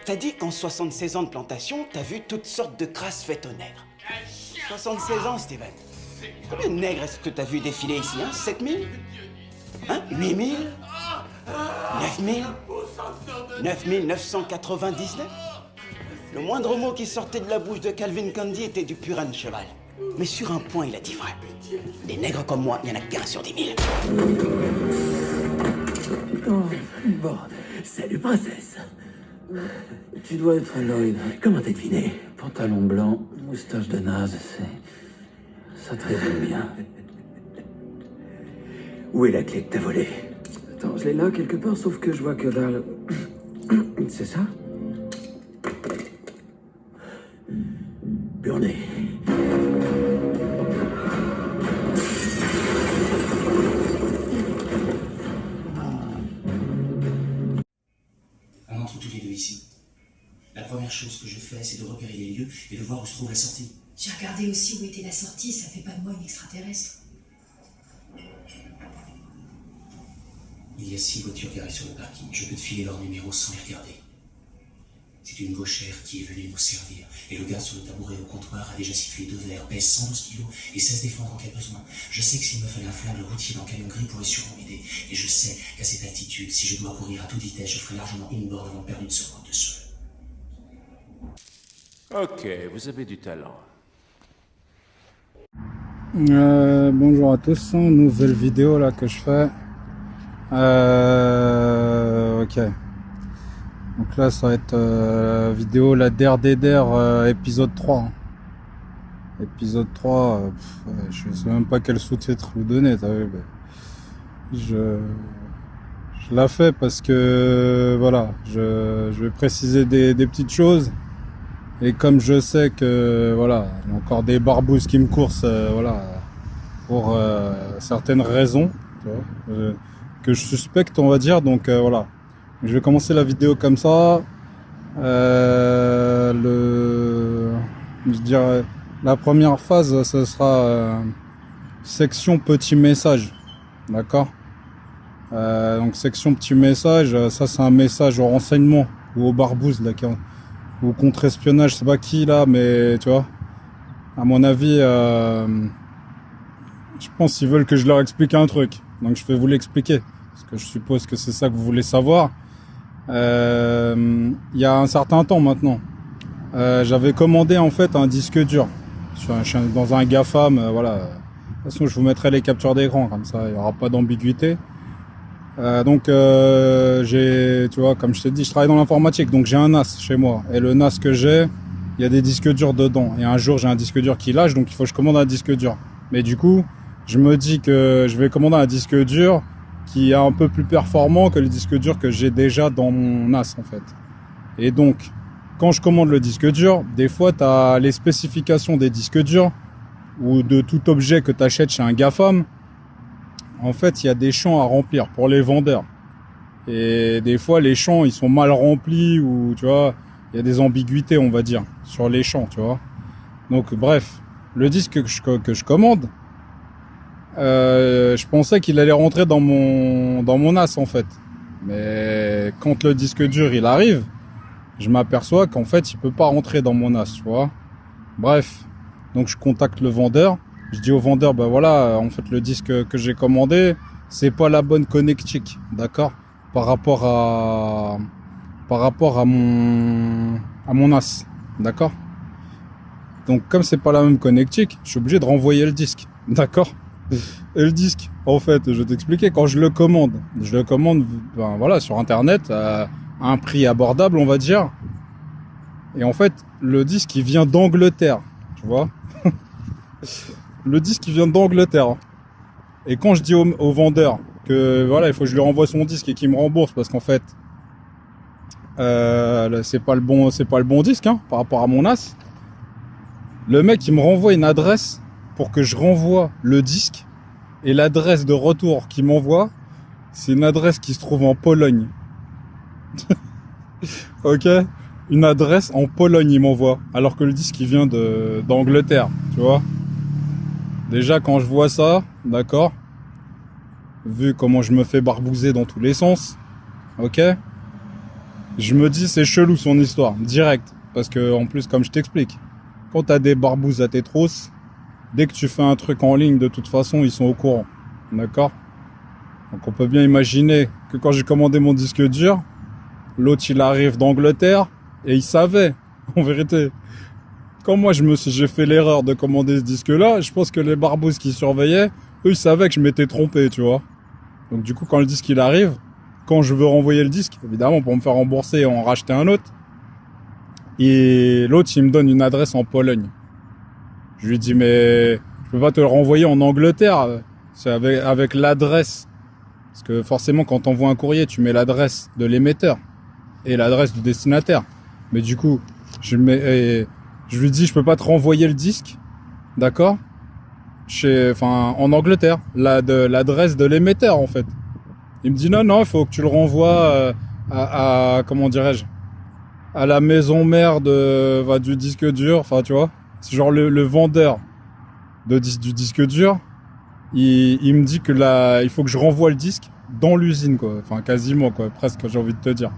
T'as dit qu'en 76 ans de plantation, t'as vu toutes sortes de crasses faites aux nègres. 76 ans, Steven. Combien de nègres est-ce que t'as vu défiler ici, hein? 7000? Hein? 8000? 9000? 9999? Le moindre mot qui sortait de la bouche de Calvin Candy était du purin de cheval. Mais sur un point, il a dit vrai. Des nègres comme moi, il n'y en a qu'un sur 10 000. Oh, bon, salut princesse. Tu dois être Lloyd. Comment t'es deviné? Pantalon blanc, moustache de naze, ça te résume bien. Où est la clé que t'as volée? Attends, je l'ai là quelque part, sauf que je vois que dalle. C'est ça? Burné. On entre tous les deux ici. La première chose que je fais, c'est de repérer les lieux et de voir où se trouve la sortie. J'ai regardé aussi où était la sortie, ça fait pas de moi une extraterrestre. Il y a 6 voitures garées sur le parking. Je peux te filer leur numéro sans les regarder. C'est une gauchère qui est venue nous servir. Et le gars sur le tabouret au comptoir a déjà sifflé 2 verres, pèse 112 kilos et sait se défendre en cas de besoin. Je sais que s'il me fallait un flingue, le routier dans le camion gris pourrait sûrement m'aider. Et je sais qu'à cette altitude, si je dois courir à toute vitesse, je ferai largement une borne avant de perdre une seconde de souffle. Ok, vous avez du talent. Bonjour à tous, nouvelle vidéo là que je fais. Ok. Donc là ça va être vidéo la der des der épisode 3. Épisode 3, je sais même pas quel sous-titre vous donner, t'as vu, je la fais parce que voilà, je vais préciser des petites choses. Et comme je sais que voilà, il y a encore des barbouzes qui me coursent, voilà, pour certaines raisons, tu vois, que je suspecte, on va dire. Donc voilà, je vais commencer la vidéo comme ça. Je dirais, la première phase, ce sera section petit message, d'accord. Donc section petit message, ça c'est un message au renseignement ou au barbouze là, ou contre-espionnage, je sais pas qui là, mais tu vois, à mon avis, je pense qu'ils veulent que je leur explique un truc, donc je vais vous l'expliquer, parce que je suppose que c'est ça que vous voulez savoir. Il y a un certain temps maintenant, j'avais commandé en fait un disque dur dans un GAFAM, voilà. De toute façon, je vous mettrai les captures d'écran, comme ça, il n'y aura pas d'ambiguïté. Donc tu vois, comme je t'ai dit, je travaille dans l'informatique, donc j'ai un NAS chez moi. Et le NAS que j'ai, il y a des disques durs dedans. Et un jour, j'ai un disque dur qui lâche, donc il faut que je commande un disque dur. Mais du coup, je me dis que je vais commander un disque dur qui est un peu plus performant que le disque dur que j'ai déjà dans mon NAS, en fait. Et donc, quand je commande le disque dur, des fois, tu as les spécifications des disques durs ou de tout objet que tu achètes chez un GAFAM. En fait, il y a des champs à remplir pour les vendeurs. Et des fois, les champs, ils sont mal remplis ou, tu vois, il y a des ambiguïtés, on va dire, sur les champs, tu vois. Donc, bref, le disque que je commande, je pensais qu'il allait rentrer dans mon NAS, en fait. Mais quand le disque dur, il arrive, je m'aperçois qu'en fait, il peut pas rentrer dans mon NAS, tu vois. Bref, donc je contacte le vendeur. Je dis au vendeur, ben voilà, en fait, le disque que j'ai commandé, c'est pas la bonne connectique, d'accord, par rapport à mon NAS, d'accord. Donc, comme c'est pas la même connectique, je suis obligé de renvoyer le disque, d'accord. Et le disque, en fait, je vais t'expliquer, quand je le commande, ben voilà, sur Internet, à un prix abordable, on va dire. Et en fait, le disque, il vient d'Angleterre, tu vois. Le disque il vient d'Angleterre. Et quand je dis au vendeur que voilà, il faut que je lui renvoie son disque et qu'il me rembourse parce qu'en fait c'est pas le bon disque, hein, par rapport à mon NAS. Le mec il me renvoie une adresse pour que je renvoie le disque, et l'adresse de retour qu'il m'envoie, c'est une adresse qui se trouve en Pologne. Ok, une adresse en Pologne il m'envoie, alors que le disque il vient d'Angleterre, tu vois. Déjà, quand je vois ça, d'accord, vu comment je me fais barbouzer dans tous les sens, ok, je me dis c'est chelou son histoire, direct. Parce que en plus, comme je t'explique, quand t'as des barbouzes à tes trousses, dès que tu fais un truc en ligne, de toute façon, ils sont au courant. D'accord? Donc on peut bien imaginer que quand j'ai commandé mon disque dur, l'autre il arrive d'Angleterre et il savait, en vérité. Quand moi j'ai fait l'erreur de commander ce disque-là, je pense que les barbouzes qui surveillaient, eux ils savaient que je m'étais trompé, tu vois. Donc du coup quand le disque il arrive, quand je veux renvoyer le disque, évidemment pour me faire rembourser et en racheter un autre, et l'autre il me donne une adresse en Pologne. Je lui dis mais je peux pas te le renvoyer en Angleterre, c'est avec l'adresse. Parce que forcément quand t'envoies un courrier, tu mets l'adresse de l'émetteur et l'adresse du destinataire. Mais du coup, je lui dis je peux pas te renvoyer le disque, d'accord? En Angleterre, l'adresse de l'émetteur en fait. Il me dit non, il faut que tu le renvoies comment dirais-je, à la maison mère du disque dur, enfin tu vois. C'est genre le vendeur du disque dur, il me dit que là, il faut que je renvoie le disque dans l'usine quoi, enfin quasiment quoi, presque j'ai envie de te dire.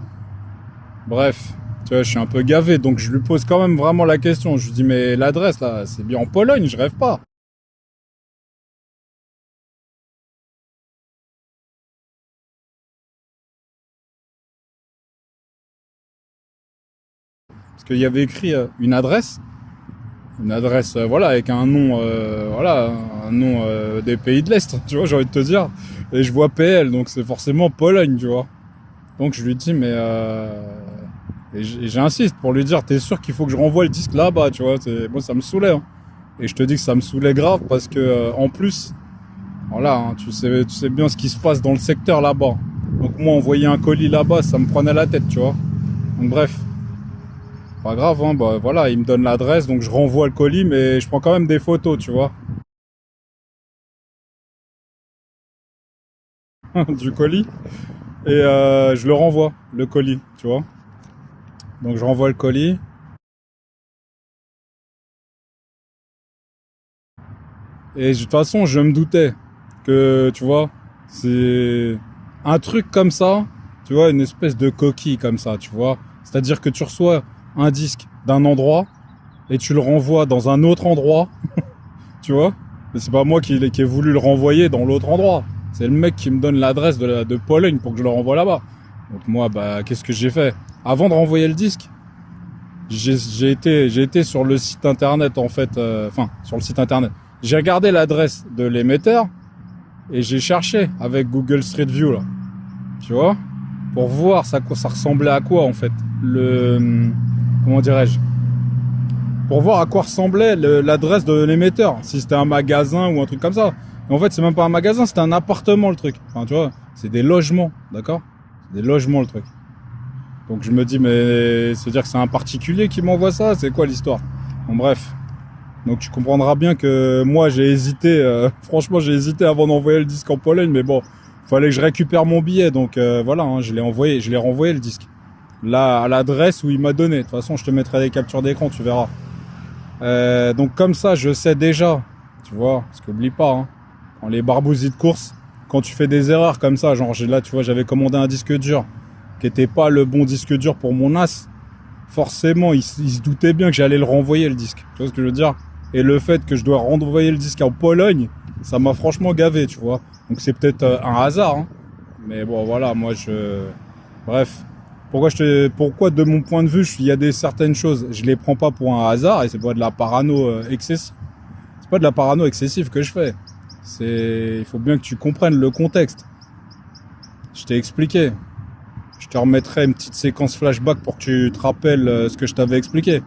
Bref, tu vois, je suis un peu gavé, donc je lui pose quand même vraiment la question. Je lui dis mais l'adresse là, c'est bien en Pologne, je rêve pas. Parce qu'il y avait écrit une adresse voilà avec un nom des pays de l'Est, tu vois, j'ai envie de te dire, et je vois PL, donc c'est forcément Pologne, tu vois. Donc je lui dis mais et j'insiste pour lui dire t'es sûr qu'il faut que je renvoie le disque là-bas, tu vois, moi ça me saoulait hein. Et je te dis que ça me saoulait grave parce que en plus voilà hein, tu sais bien ce qui se passe dans le secteur là-bas, donc moi envoyer un colis là-bas ça me prenait la tête, tu vois. Donc bref, pas grave, hein, bah voilà, il me donne l'adresse, donc je renvoie le colis, mais je prends quand même des photos, tu vois. Du colis. Et je le renvoie, le colis, tu vois. Donc je renvoie le colis. Et de toute façon, je me doutais que, tu vois, c'est un truc comme ça, tu vois, une espèce de coquille comme ça, tu vois. C'est-à-dire que tu reçois un disque d'un endroit et tu le renvoies dans un autre endroit, tu vois. Mais c'est pas moi qui ai voulu le renvoyer dans l'autre endroit. C'est le mec qui me donne l'adresse de Pologne pour que je le renvoie là-bas. Donc moi, bah, qu'est-ce que j'ai fait? Avant de renvoyer le disque, j'ai été sur le site internet, en fait, sur le site internet. J'ai regardé l'adresse de l'émetteur et j'ai cherché avec Google Street View, là. Tu vois? Pour voir ça ressemblait à quoi, en fait. Comment dirais-je? Pour voir à quoi ressemblait l'adresse de l'émetteur. Si c'était un magasin ou un truc comme ça. Et en fait, c'est même pas un magasin, c'était un appartement, le truc. Enfin, tu vois, c'est des logements, d'accord? C'est des logements, le truc. Donc je me dis, mais c'est-à-dire que c'est un particulier qui m'envoie ça? C'est quoi l'histoire? Bon, bref. Donc tu comprendras bien que moi, j'ai hésité. Franchement, j'ai hésité avant d'envoyer le disque en Pologne, mais bon, fallait que je récupère mon billet. Donc voilà, hein, je l'ai renvoyé le disque. Là, à l'adresse où il m'a donné. De toute façon, je te mettrai des captures d'écran, tu verras. Donc comme ça, je sais déjà, tu vois, parce qu'oublie pas, hein, quand les barbousilles de course, quand tu fais des erreurs comme ça, genre là, tu vois, j'avais commandé un disque dur qui était pas le bon disque dur pour mon NAS, forcément, il se doutait bien que j'allais le renvoyer le disque, tu vois ce que je veux dire? Et le fait que je dois renvoyer le disque en Pologne, ça m'a franchement gavé, tu vois. Donc c'est peut-être un hasard, hein. Mais bon, voilà, moi bref. Pourquoi de mon point de vue, il y a certaines choses, je les prends pas pour un hasard et c'est pas de la parano excessive. C'est pas de la parano excessive que je fais. Il faut bien que tu comprennes le contexte. Je t'ai expliqué. Je te remettrai une petite séquence flashback pour que tu te rappelles ce que je t'avais expliqué.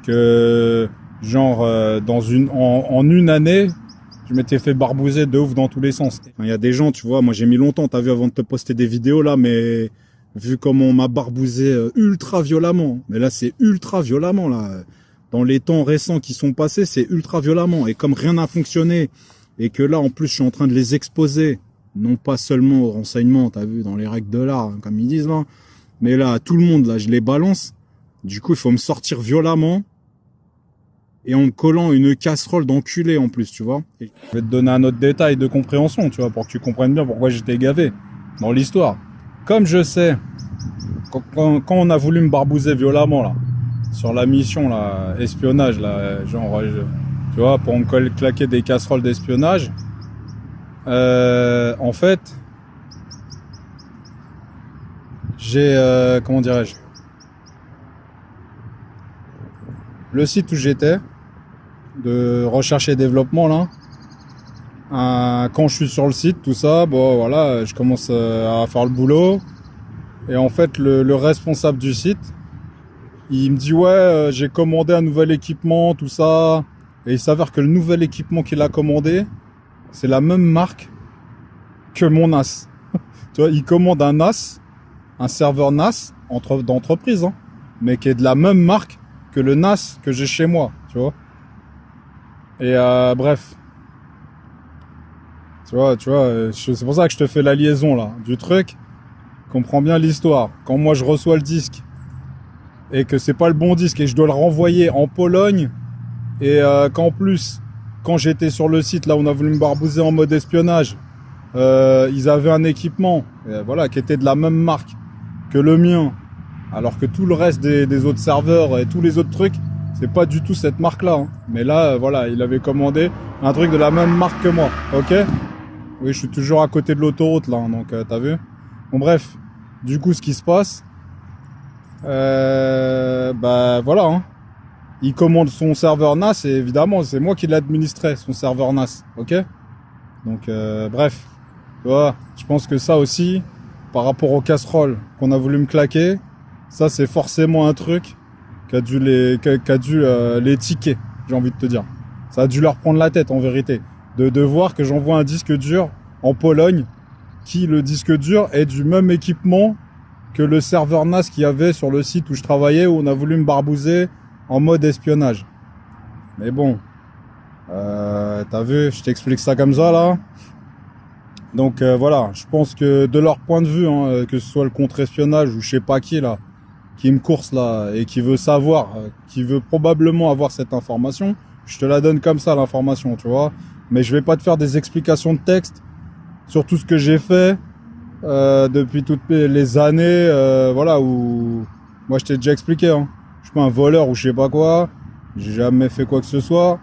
Que, genre, en une année, je m'étais fait barbouzer de ouf dans tous les sens. Il y a des gens, tu vois, moi j'ai mis longtemps, t'as vu, avant de te poster des vidéos là, mais vu comment on m'a barbouzé ultra violemment. Mais là, c'est ultra violemment, là. Dans les temps récents qui sont passés, c'est ultra violemment. Et comme rien n'a fonctionné, et que là, en plus, je suis en train de les exposer, non pas seulement aux renseignements, t'as vu, dans les règles de l'art, hein, comme ils disent là, mais là, tout le monde, là, je les balance. Du coup, il faut me sortir violemment, et en me collant une casserole d'enculé en plus, tu vois. Et je vais te donner un autre détail de compréhension, tu vois, pour que tu comprennes bien pourquoi j'étais gavé dans l'histoire. Comme je sais quand on a voulu me barbouzer violemment, là, sur la mission, là, espionnage, là, genre, tu vois, pour me claquer des casseroles d'espionnage, en fait, j'ai, comment dirais-je, le site où j'étais, de recherche et développement, là, quand je suis sur le site, tout ça, bon, voilà, je commence à faire le boulot, et en fait, le responsable du site, il me dit, ouais, j'ai commandé un nouvel équipement, tout ça, et il s'avère que le nouvel équipement qu'il a commandé, c'est la même marque que mon NAS. Tu vois, il commande un NAS, un serveur NAS d'entreprise, hein, mais qui est de la même marque que le NAS que j'ai chez moi, tu vois. Et bref, tu vois, c'est pour ça que je te fais la liaison là du truc. Comprends bien l'histoire. Quand moi je reçois le disque et que c'est pas le bon disque et je dois le renvoyer en Pologne et qu'en plus, quand j'étais sur le site là où on a voulu me barbouzer en mode espionnage, ils avaient un équipement, voilà, qui était de la même marque que le mien, alors que tout le reste des autres serveurs et tous les autres trucs, c'est pas du tout cette marque-là. Hein. Mais là, voilà, il avait commandé un truc de la même marque que moi, ok ? Oui, je suis toujours à côté de l'autoroute là, hein, donc t'as vu ? Bon bref, du coup, ce qui se passe, bah voilà, hein. Il commande son serveur NAS et évidemment, c'est moi qui l'administrais, son serveur NAS, ok ? Donc bref, tu vois, je pense que ça aussi, par rapport aux casseroles qu'on a voulu me claquer, ça c'est forcément un truc qui a dû les tiquer, j'ai envie de te dire. Ça a dû leur prendre la tête en vérité, de voir que j'envoie un disque dur en Pologne, qui le disque dur est du même équipement que le serveur NAS qu'il y avait sur le site où je travaillais, où on a voulu me barbouzer en mode espionnage. Mais bon, t'as vu, je t'explique ça comme ça là. Donc voilà, je pense que de leur point de vue, hein, que ce soit le contre-espionnage ou je sais pas qui là, qui me course là et qui veut savoir, qui veut probablement avoir cette information, je te la donne comme ça l'information, tu vois. Mais je vais pas te faire des explications de texte sur tout ce que j'ai fait depuis toutes les années, voilà, où moi je t'ai déjà expliqué, hein. Je suis pas un voleur ou je sais pas quoi, j'ai jamais fait quoi que ce soit.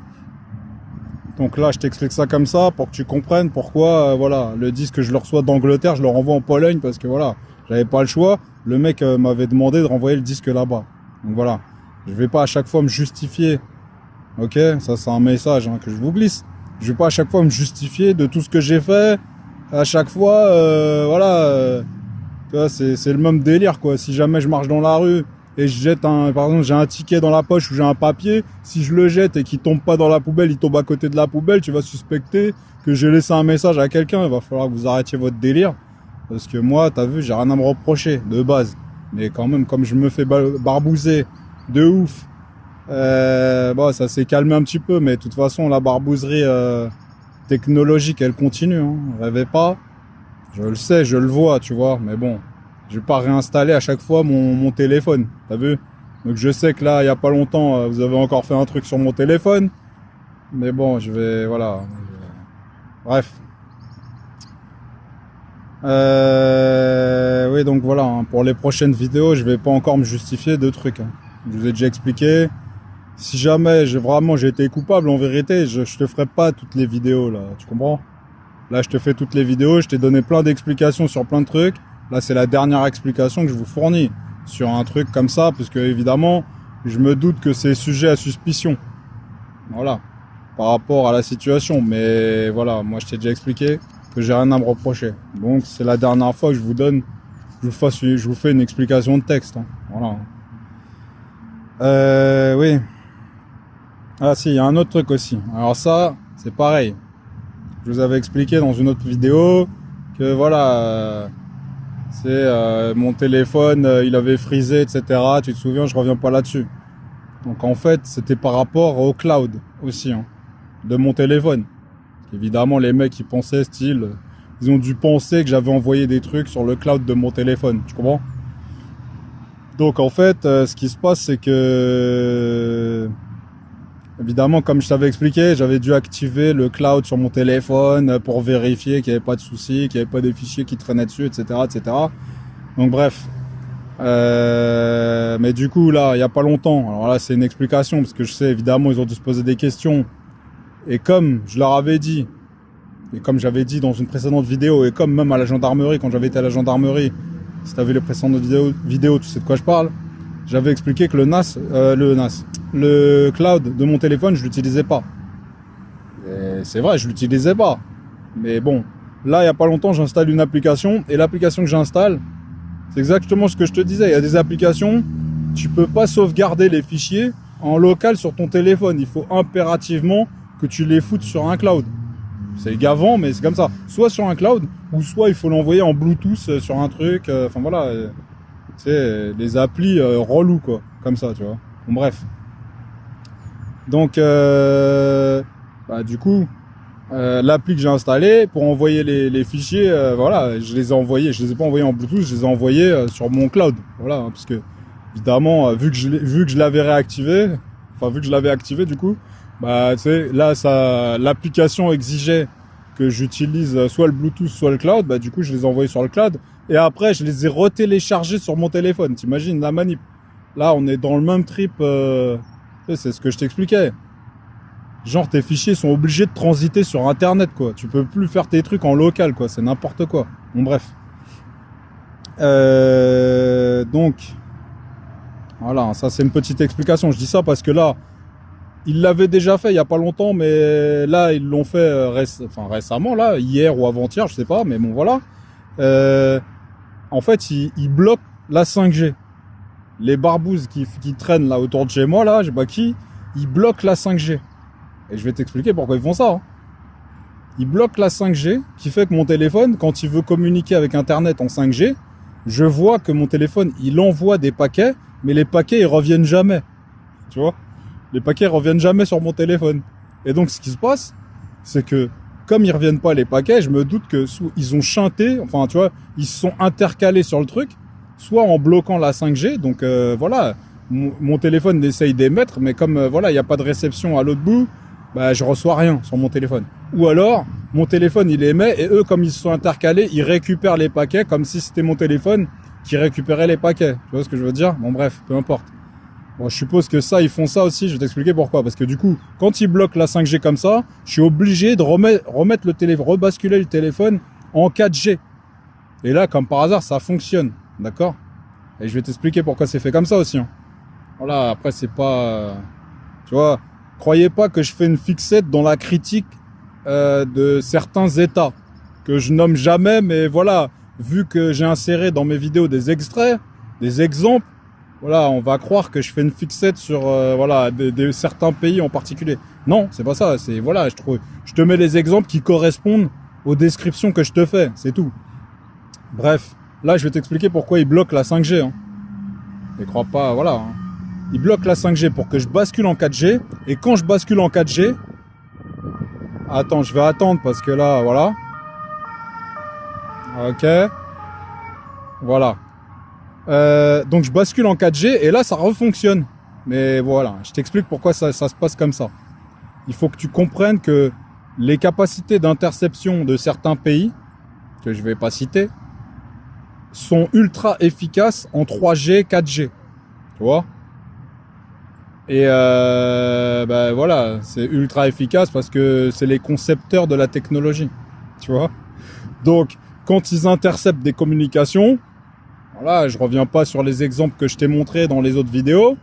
Donc là, je t'explique ça comme ça pour que tu comprennes pourquoi, voilà, le disque que je le reçois d'Angleterre, je le renvoie en Pologne parce que voilà, j'avais pas le choix. Le mec m'avait demandé de renvoyer le disque là-bas. Donc voilà, je vais pas à chaque fois me justifier. Ok, ça c'est un message hein, que je vous glisse. Je vais pas à chaque fois me justifier de tout ce que j'ai fait. À chaque fois, voilà, tu vois, c'est le même délire quoi. Si jamais je marche dans la rue et je jette par exemple, j'ai un ticket dans la poche ou j'ai un papier, si je le jette et qu'il tombe pas dans la poubelle, il tombe à côté de la poubelle, tu vas suspecter que j'ai laissé un message à quelqu'un. Il va falloir que vous arrêtiez votre délire. Parce que moi, t'as vu, j'ai rien à me reprocher, de base. Mais quand même, comme je me fais barbouzer de ouf, bon, ça s'est calmé un petit peu, mais de toute façon, la barbouzerie technologique, elle continue, hein. Rêvez pas. Je le sais, je le vois, tu vois, mais bon. Je vais pas réinstaller à chaque fois mon téléphone, t'as vu? Donc je sais que là, il y a pas longtemps, vous avez encore fait un truc sur mon téléphone. Mais bon, je vais, voilà. Bref. Oui, donc voilà, hein, pour les prochaines vidéos, je vais pas encore me justifier de trucs. Hein. Je vous ai déjà expliqué. Si jamais j'ai été coupable, en vérité, je te ferai pas toutes les vidéos, là, tu comprends? Là, je te fais toutes les vidéos, je t'ai donné plein d'explications sur plein de trucs. Là, c'est la dernière explication que je vous fournis sur un truc comme ça, parce que évidemment, je me doute que c'est sujet à suspicion. Voilà, par rapport à la situation. Mais voilà, moi, je t'ai déjà expliqué que j'ai rien à me reprocher. Donc, c'est la dernière fois que je vous fais une explication de texte. Hein. Voilà. Oui. Ah si, il y a un autre truc aussi. Alors ça, c'est pareil. Je vous avais expliqué dans une autre vidéo que voilà, mon téléphone, il avait frisé, etc. Tu te souviens, je reviens pas là-dessus. Donc en fait, c'était par rapport au cloud aussi, hein, de mon téléphone. Évidemment, les mecs, ils pensaient ils ont dû penser que j'avais envoyé des trucs sur le cloud de mon téléphone, tu comprends? Donc en fait, ce qui se passe, c'est que évidemment, comme je t'avais expliqué, j'avais dû activer le cloud sur mon téléphone pour vérifier qu'il n'y avait pas de soucis, qu'il n'y avait pas des fichiers qui traînaient dessus, etc., etc. Donc bref. Mais du coup, là, il n'y a pas longtemps, alors là, c'est une explication, parce que je sais, évidemment, ils ont dû se poser des questions. Et comme je leur avais dit, et comme j'avais dit dans une précédente vidéo, et comme même à la gendarmerie, quand j'avais été à la gendarmerie, si tu as vu les précédentes vidéos, tu sais de quoi je parle, j'avais expliqué que le cloud de mon téléphone, je l'utilisais pas. Et c'est vrai, je l'utilisais pas. Mais bon, là, il n'y a pas longtemps, j'installe une application, et l'application que j'installe, c'est exactement ce que je te disais. Il y a des applications, tu peux pas sauvegarder les fichiers en local sur ton téléphone. Il faut impérativement que tu les foutes sur un cloud. C'est gavant, mais c'est comme ça. Soit sur un cloud, ou soit il faut l'envoyer en Bluetooth sur un truc. Enfin voilà, tu sais, les applis relou quoi, comme ça, tu vois. Bon, bref. Donc, du coup, l'appli que j'ai installée pour envoyer les fichiers, voilà, je les ai envoyés. Je les ai pas envoyés en Bluetooth, je les ai envoyés sur mon cloud. Voilà, hein, parce que évidemment, vu que je l'avais réactivé, enfin vu que je l'avais activé du coup. Bah, tu sais, là, l'application exigeait que j'utilise soit le Bluetooth, soit le cloud. Bah, du coup, je les ai envoyés sur le cloud. Et après, je les ai retéléchargés sur mon téléphone. T'imagines la manip? Là, on est dans le même trip. C'est ce que je t'expliquais. Genre, tes fichiers sont obligés de transiter sur Internet, quoi. Tu peux plus faire tes trucs en local, quoi. C'est n'importe quoi. Bon, bref. Donc, voilà, ça, c'est une petite explication. Je dis ça parce que là, ils l'avaient déjà fait il y a pas longtemps, mais là ils l'ont fait récemment, là, hier ou avant-hier, je sais pas, mais bon voilà. En fait, ils bloquent la 5G. Les barbouzes qui traînent là autour de chez moi, là, je sais pas qui, ils bloquent la 5G. Et je vais t'expliquer pourquoi ils font ça. Hein. Ils bloquent la 5G, qui fait que mon téléphone, quand il veut communiquer avec Internet en 5G, je vois que mon téléphone, il envoie des paquets, mais les paquets, ils reviennent jamais. Tu vois ? Les paquets reviennent jamais sur mon téléphone. Et donc, ce qui se passe, c'est que, comme ils reviennent pas les paquets, je me doute que ils ont chanté, enfin, tu vois, ils se sont intercalés sur le truc, soit en bloquant la 5G, donc voilà, mon téléphone essaye d'émettre, mais comme voilà, il n'y a pas de réception à l'autre bout, bah, je reçois rien sur mon téléphone. Ou alors, mon téléphone, il émet, et eux, comme ils se sont intercalés, ils récupèrent les paquets, comme si c'était mon téléphone qui récupérait les paquets. Tu vois ce que je veux dire? Bon, bref, peu importe. Bon, je suppose que ça, ils font ça aussi. Je vais t'expliquer pourquoi. Parce que du coup, quand ils bloquent la 5G comme ça, je suis obligé de rebasculer le téléphone en 4G. Et là, comme par hasard, ça fonctionne. D'accord? Et je vais t'expliquer pourquoi c'est fait comme ça aussi. Hein. Voilà, après, c'est pas... tu vois, croyez pas que je fais une fixette dans la critique de certains États. Que je nomme jamais, mais voilà, vu que j'ai inséré dans mes vidéos des extraits, des exemples, voilà, on va croire que je fais une fixette sur voilà certains pays en particulier. Non, c'est pas ça. C'est voilà, je te mets les exemples qui correspondent aux descriptions que je te fais. C'est tout. Bref, là, je vais t'expliquer pourquoi ils bloquent la 5G. Hein. Et crois pas, voilà. Hein. Ils bloquent la 5G pour que je bascule en 4G. Et quand je bascule en 4G, attends, je vais attendre parce que là, voilà. Ok. Voilà. Donc je bascule en 4G et là ça refonctionne. Mais voilà, je t'explique pourquoi ça se passe comme ça. Il faut que tu comprennes que les capacités d'interception de certains pays, que je vais pas citer, sont ultra efficaces en 3G, 4G. Tu vois ? Et voilà, c'est ultra efficace parce que c'est les concepteurs de la technologie. Tu vois ? Donc, quand ils interceptent des communications, voilà, je reviens pas sur les exemples que je t'ai montrés dans les autres vidéos,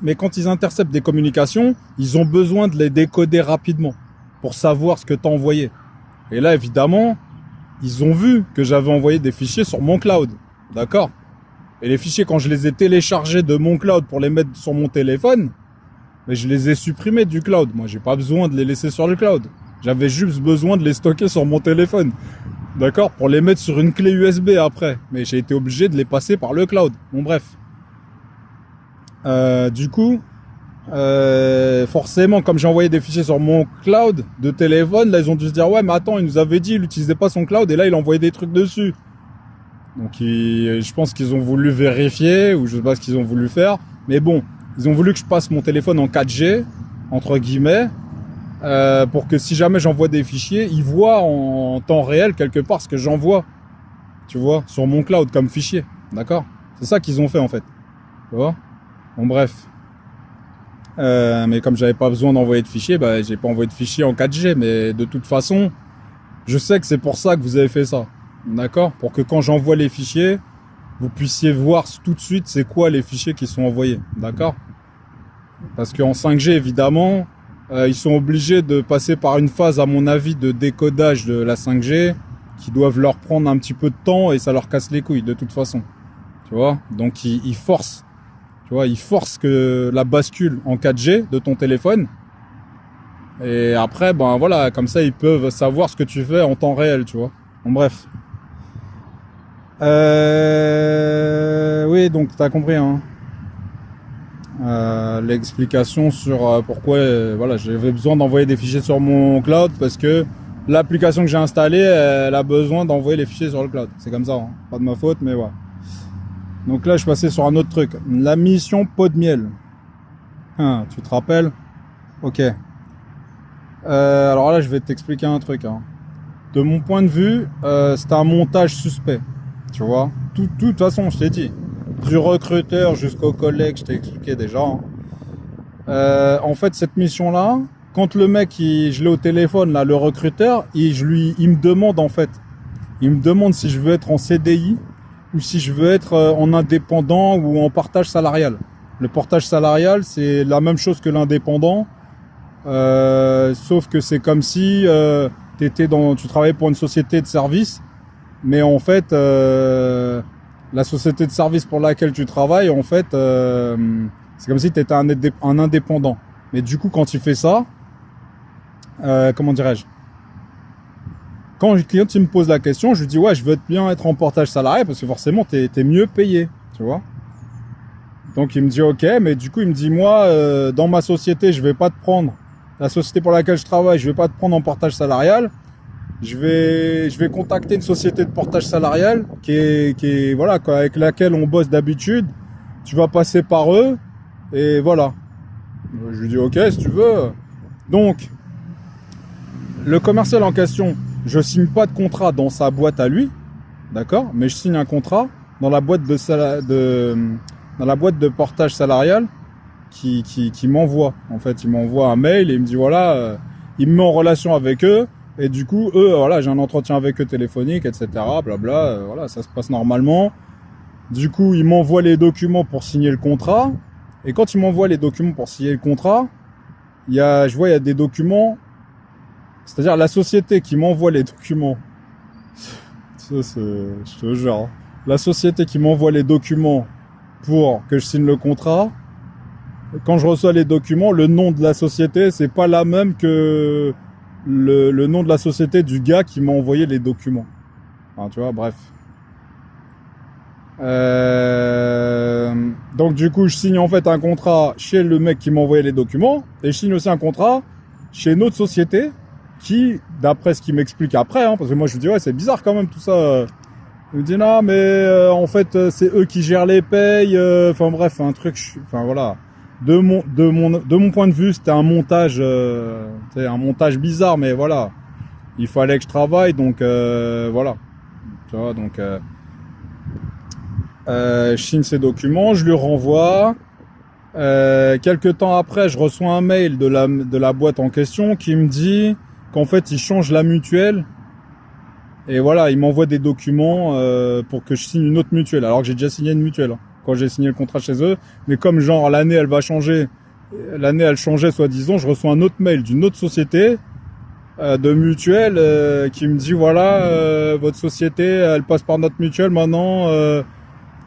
mais quand ils interceptent des communications, ils ont besoin de les décoder rapidement pour savoir ce que tu as envoyé. Et là, évidemment, ils ont vu que j'avais envoyé des fichiers sur mon cloud. D'accord ? Et les fichiers, quand je les ai téléchargés de mon cloud pour les mettre sur mon téléphone, mais je les ai supprimés du cloud. Moi, j'ai pas besoin de les laisser sur le cloud. J'avais juste besoin de les stocker sur mon téléphone. D'accord, pour les mettre sur une clé USB après. Mais j'ai été obligé de les passer par le cloud. Bon, bref. Du coup, forcément, comme j'ai envoyé des fichiers sur mon cloud de téléphone, là, ils ont dû se dire, ouais, mais attends, il nous avait dit, il n'utilisait pas son cloud, et là, il envoyait des trucs dessus. Donc, je pense qu'ils ont voulu vérifier, ou je sais pas ce qu'ils ont voulu faire. Mais bon, ils ont voulu que je passe mon téléphone en 4G, entre guillemets, pour que si jamais j'envoie des fichiers, ils voient en temps réel quelque part ce que j'envoie, tu vois, sur mon cloud comme fichier, d'accord ? C'est ça qu'ils ont fait en fait. Tu vois? Bon bref. Mais comme j'avais pas besoin d'envoyer de fichiers, bah j'ai pas envoyé de fichiers en 4G. Mais de toute façon, je sais que c'est pour ça que vous avez fait ça. D'accord? Pour que quand j'envoie les fichiers, vous puissiez voir tout de suite c'est quoi les fichiers qui sont envoyés. D'accord? Parce qu'en 5G, évidemment, ils sont obligés de passer par une phase, à mon avis, de décodage de la 5G qui doivent leur prendre un petit peu de temps et ça leur casse les couilles de toute façon. Tu vois? Donc ils forcent. Tu vois, ils forcent que la bascule en 4G de ton téléphone. Et après, ben voilà, comme ça ils peuvent savoir ce que tu fais en temps réel, tu vois. Bon bref. Oui, donc t'as compris, hein. L'explication sur pourquoi voilà, j'avais besoin d'envoyer des fichiers sur mon cloud parce que l'application que j'ai installée, elle a besoin d'envoyer les fichiers sur le cloud. C'est comme ça, hein. Pas de ma faute, mais voilà. Donc là, je passais sur un autre truc. La mission pot de miel. Hein, tu te rappelles? Ok. Alors là, je vais t'expliquer un truc, hein. De mon point de vue, c'était un montage suspect. Tu vois? De toute façon, je t'ai dit. Du recruteur jusqu'au collègue, je t'ai expliqué déjà. Hein. En fait, cette mission-là, quand le mec, je l'ai au téléphone, là, le recruteur, il me demande en fait. Il me demande si je veux être en CDI ou si je veux être en indépendant ou en partage salarial. Le portage salarial, c'est la même chose que l'indépendant, sauf que c'est comme si tu travaillais pour une société de service, mais en fait, la société de service pour laquelle tu travailles, en fait, c'est comme si tu étais un indépendant. Mais du coup, quand tu fais ça, comment dirais-je? Quand le client il me pose la question, je lui dis ouais, je veux bien être en portage salarié parce que forcément t'es mieux payé, tu vois. Donc il me dit ok, mais du coup il me dit moi dans ma société je vais pas te prendre, la société pour laquelle je travaille, je vais pas te prendre en portage salarial. Je vais contacter une société de portage salarial qui est voilà quoi, avec laquelle on bosse d'habitude. Tu vas passer par eux et voilà. Je lui dis ok si tu veux. Donc le commercial en question, je signe pas de contrat dans sa boîte à lui, d'accord, mais je signe un contrat dans la boîte dans la boîte de portage salarial qui m'envoie. En fait, il m'envoie un mail et il me dit voilà, il me met en relation avec eux et du coup eux voilà, j'ai un entretien avec eux téléphonique, etc. Blabla, voilà, ça se passe normalement. Du coup, il m'envoie les documents pour signer le contrat et quand il m'envoie les documents pour signer le contrat, il y a des documents. C'est-à-dire la société qui m'envoie les documents, ça c'est, je te jure, hein. La société qui m'envoie les documents pour que je signe le contrat, quand je reçois les documents, le nom de la société, c'est pas la même que le nom de la société du gars qui m'a envoyé les documents. Enfin, tu vois, bref. Donc du coup, je signe en fait un contrat chez le mec qui m'a envoyé les documents et je signe aussi un contrat chez une autre société qui, d'après ce qu'il m'explique après, hein, parce que moi je lui dis ouais c'est bizarre quand même tout ça. Il me dit non mais en fait c'est eux qui gèrent les payes. Enfin bref un truc. Enfin voilà. De mon point de vue c'était un montage, un montage bizarre mais voilà. Il fallait que je travaille donc voilà. Tu vois donc je signe ces documents, je lui renvoie. Quelques temps après je reçois un mail de la boîte en question qui me dit qu'en fait ils changent la mutuelle et voilà ils m'envoient des documents pour que je signe une autre mutuelle alors que j'ai déjà signé une mutuelle hein, quand j'ai signé le contrat chez eux, mais comme genre l'année elle changeait soi-disant, je reçois un autre mail d'une autre société de mutuelle qui me dit voilà votre société elle passe par notre mutuelle maintenant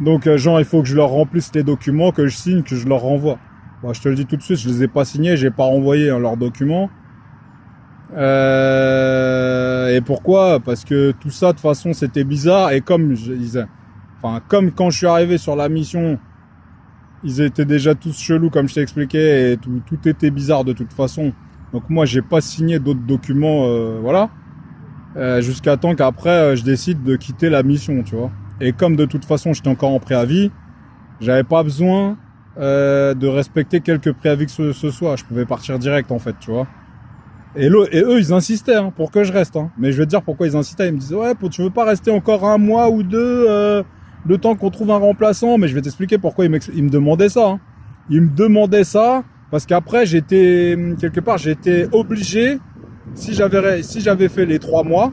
donc genre il faut que je leur remplisse les documents, que je signe, que je leur renvoie. Bon, je te le dis tout de suite, je les ai pas signés, j'ai pas renvoyé hein, leurs documents. Et pourquoi? Parce que tout ça de toute façon c'était bizarre et comme quand je suis arrivé sur la mission, ils étaient déjà tous chelous comme je t'ai expliqué et tout était bizarre de toute façon. Donc moi j'ai pas signé d'autres documents, voilà, jusqu'à temps qu'après je décide de quitter la mission, tu vois. Et comme de toute façon j'étais encore en préavis, j'avais pas besoin de respecter quelques préavis que ce soit. Je pouvais partir direct en fait, tu vois. Et eux, ils insistaient hein, pour que je reste. Hein. Mais je vais te dire pourquoi ils insistaient. Ils me disaient ouais, tu veux pas rester encore un mois ou deux le temps qu'on trouve un remplaçant. Mais je vais t'expliquer pourquoi il me demandait ça. Hein. Il me demandait ça parce qu'après, j'étais obligé, si j'avais fait les 3 mois,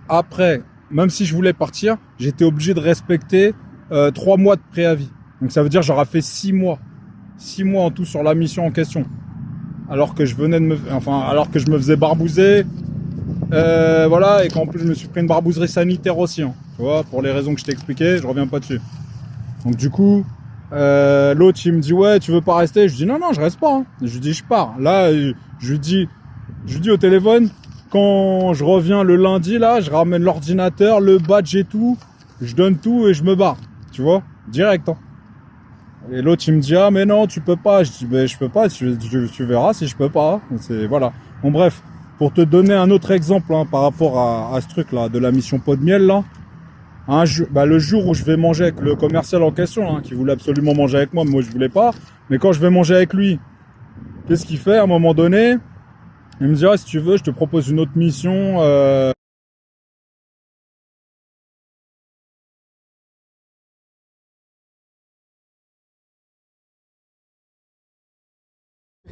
après, même si je voulais partir, j'étais obligé de respecter 3 mois de préavis. Donc ça veut dire que j'aurais fait 6 mois. 6 mois en tout sur la mission en question. Alors que je me faisais barbouzer. Voilà, et qu'en plus je me suis pris une barbouzerie sanitaire aussi. Hein, tu vois, pour les raisons que je t'ai expliquées, je reviens pas dessus. Donc du coup, l'autre il me dit ouais, tu veux pas rester? Je dis non, je reste pas. Hein. Je lui dis je pars. Là, je lui dis au téléphone, quand je reviens le lundi, là, je ramène l'ordinateur, le badge et tout, je donne tout et je me barre. Tu vois, direct. Hein. Et l'autre il me dit ah mais non, tu peux pas. Je dis ben je peux pas, tu verras si je peux pas. C'est voilà. Bon bref, pour te donner un autre exemple hein, par rapport à ce truc là de la mission pot de miel là. Le jour où je vais manger avec le commercial en question, hein, qui voulait absolument manger avec moi, mais moi je voulais pas. Mais quand je vais manger avec lui, qu'est-ce qu'il fait à un moment donné? Il me dit si tu veux, je te propose une autre mission.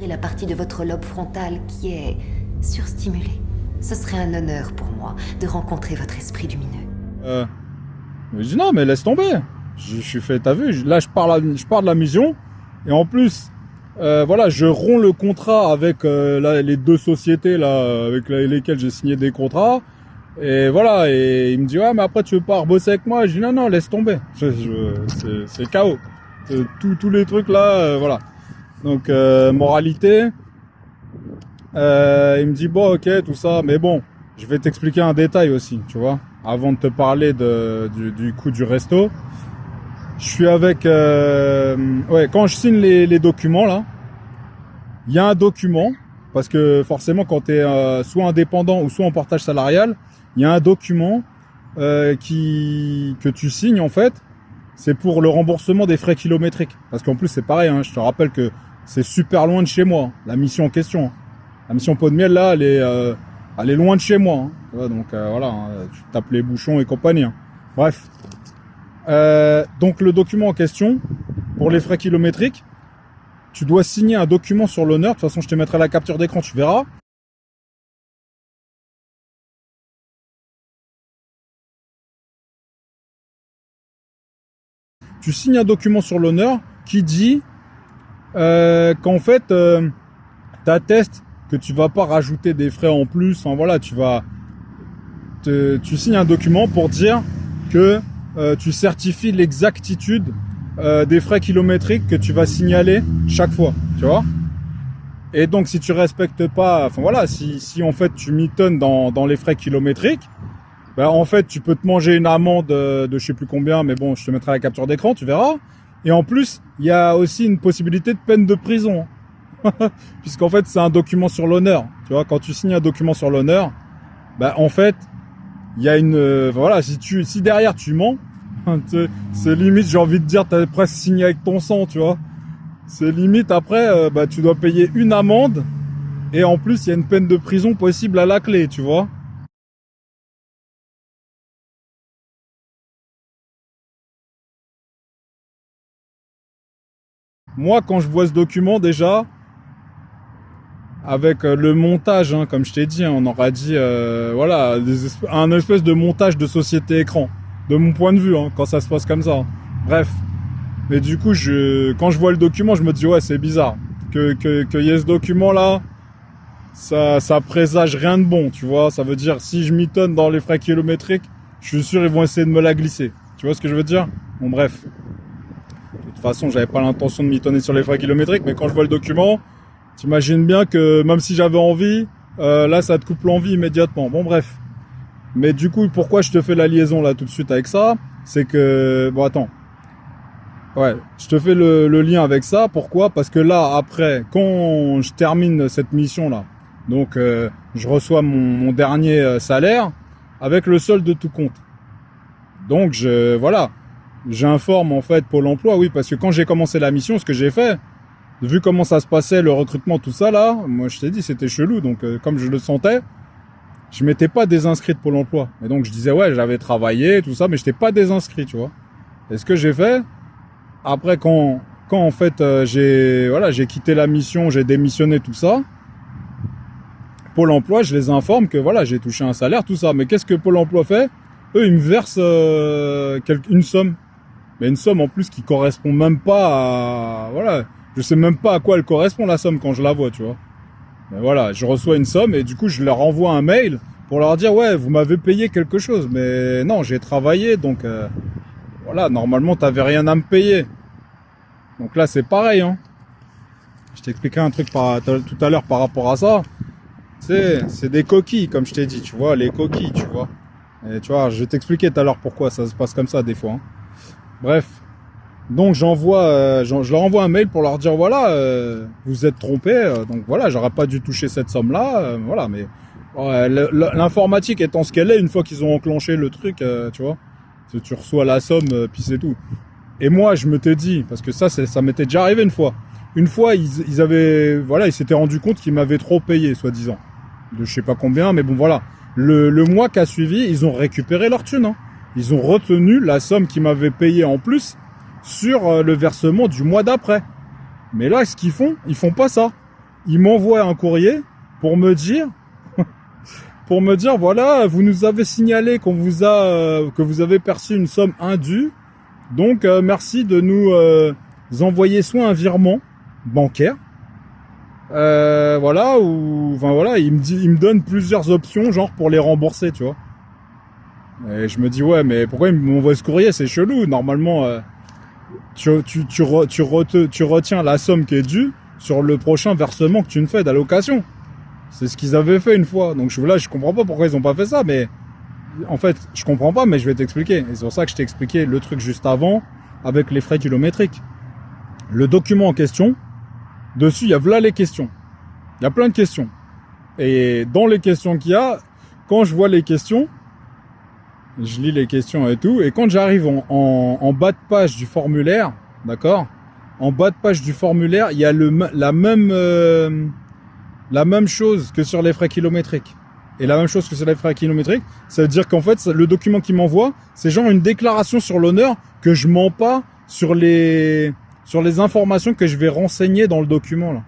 La partie de votre lobe frontal qui est surstimulée. Ce serait un honneur pour moi de rencontrer votre esprit lumineux. Je dis non mais laisse tomber. Je suis fait, t'as vu, là je pars de la mission et en plus je romps le contrat avec les 2 sociétés là avec lesquelles j'ai signé des contrats et voilà, et il me dit ouais mais après tu veux pas rebosser avec moi? Je dis non laisse tomber. C'est KO. Tous les trucs là voilà. Donc moralité, il me dit bon ok tout ça, mais bon je vais t'expliquer un détail aussi, tu vois, avant de te parler du coup du resto. Je suis avec quand je signe les documents là, il y a un document parce que forcément quand tu es soit indépendant ou soit en portage salarial, il y a un document que tu signes en fait. C'est pour le remboursement des frais kilométriques. Parce qu'en plus, c'est pareil, hein, je te rappelle que c'est super loin de chez moi, la mission en question. La mission pot de miel, là, elle est loin de chez moi. Hein. Donc voilà, hein, tu tapes les bouchons et compagnie. Hein. Bref. Donc le document en question, pour les frais kilométriques, tu dois signer un document sur l'honneur. De toute façon, je te mettrai la capture d'écran, tu verras. Tu signes un document sur l'honneur qui dit qu'en fait, t'attestes que tu vas pas rajouter des frais en plus. Enfin voilà, tu signes un document pour dire que tu certifies l'exactitude des frais kilométriques que tu vas signaler chaque fois, tu vois. Et donc si tu respectes pas, enfin voilà, si en fait tu mitonnes dans les frais kilométriques, ben, en fait, tu peux te manger une amende de je sais plus combien, mais bon, je te mettrai la capture d'écran, tu verras. Et en plus, il y a aussi une possibilité de peine de prison. Puisqu'en fait, c'est un document sur l'honneur. Tu vois, quand tu signes un document sur l'honneur, ben, en fait, il y a voilà, si derrière tu mens, c'est limite, j'ai envie de dire, t'as presque signé avec ton sang, tu vois. C'est limite, après, tu dois payer une amende. Et en plus, il y a une peine de prison possible à la clé, tu vois. Moi, quand je vois ce document, déjà, avec le montage, hein, comme je t'ai dit, hein, on aura dit, voilà, un espèce de montage de société écran, de mon point de vue, hein, quand ça se passe comme ça. Hein. Bref. Mais du coup, quand je vois le document, je me dis, ouais, c'est bizarre. Que y ait ce document-là, ça présage rien de bon, tu vois. Ça veut dire, si je mitonne dans les frais kilométriques, je suis sûr ils vont essayer de me la glisser. Tu vois ce que je veux dire? Bon, bref. De toute façon, j'avais pas l'intention de mitonner sur les frais kilométriques, mais quand je vois le document, t'imagines bien que même si j'avais envie, là, ça te coupe l'envie immédiatement. Bon, bref. Mais du coup, pourquoi je te fais la liaison là tout de suite avec ça? C'est que... Bon, attends. Ouais, je te fais le lien avec ça. Pourquoi? Parce que là, après, quand je termine cette mission-là, donc je reçois mon dernier salaire avec le solde de tout compte. Donc, voilà, j'informe en fait Pôle emploi, oui, parce que quand j'ai commencé la mission, ce que j'ai fait, vu comment ça se passait, le recrutement, tout ça là, moi je t'ai dit, c'était chelou. Donc, comme je le sentais, je m'étais pas désinscrit de Pôle emploi. Et donc je disais ouais, j'avais travaillé, tout ça, mais j'étais pas désinscrit, tu vois. Et ce que j'ai fait, après quand en fait j'ai quitté la mission, j'ai démissionné, tout ça, Pôle emploi, je les informe que voilà, j'ai touché un salaire, tout ça. Mais qu'est-ce que Pôle emploi fait? Eux, ils me versent une somme. Mais une somme en plus qui correspond même pas à... Voilà, je sais même pas à quoi elle correspond la somme quand je la vois, tu vois. Mais voilà, je reçois une somme et du coup, je leur envoie un mail pour leur dire ouais, vous m'avez payé quelque chose. Mais non, j'ai travaillé, donc voilà, normalement, t'avais rien à me payer. Donc là, c'est pareil, hein. Je t'expliquais un truc tout à l'heure par rapport à ça. C'est des coquilles, comme je t'ai dit, tu vois, les coquilles, tu vois. Et tu vois, je vais t'expliquer tout à l'heure pourquoi ça se passe comme ça des fois. Hein. Bref. Donc je leur envoie un mail pour leur dire voilà, vous êtes trompés, donc voilà, j'aurais pas dû toucher cette somme-là, voilà, mais l'informatique étant ce qu'elle est, une fois qu'ils ont enclenché le truc, tu vois, tu reçois la somme, puis c'est tout. Et moi, je me t'ai dit, parce que ça m'était déjà arrivé une fois. Une fois, ils s'étaient rendu compte qu'ils m'avaient trop payé, soi-disant. De je sais pas combien, mais bon, voilà. Le mois qui a suivi, ils ont récupéré leur thune. Hein. Ils ont retenu la somme qu'ils m'avaient payée en plus sur le versement du mois d'après. Mais là, ce qu'ils font, ils font pas ça. Ils m'envoient un courrier pour me dire, voilà, vous nous avez signalé que vous avez perçu une somme indue. Donc, merci de nous envoyer soit un virement bancaire, voilà, il me donne plusieurs options, genre pour les rembourser, tu vois. Et je me dis ouais, mais pourquoi il m'envoie ce courrier? C'est chelou. Normalement, tu retiens la somme qui est due sur le prochain versement que tu me fais d'allocation. C'est ce qu'ils avaient fait une fois. Donc je comprends pas pourquoi ils ont pas fait ça, mais en fait, je comprends pas, mais je vais t'expliquer. Et c'est pour ça que je t'ai expliqué le truc juste avant avec les frais kilométriques. Le document en question, dessus, il y a là les questions. Il y a plein de questions. Et dans les questions qu'il y a, quand je vois les questions, je lis les questions et tout, et quand j'arrive en bas de page du formulaire, d'accord, en bas de page du formulaire, il y a la même chose que sur les frais kilométriques. Et la même chose que sur les frais kilométriques, ça veut dire qu'en fait, le document qu'il m'envoie, c'est genre une déclaration sur l'honneur que je mens pas sur les informations que je vais renseigner dans le document, là.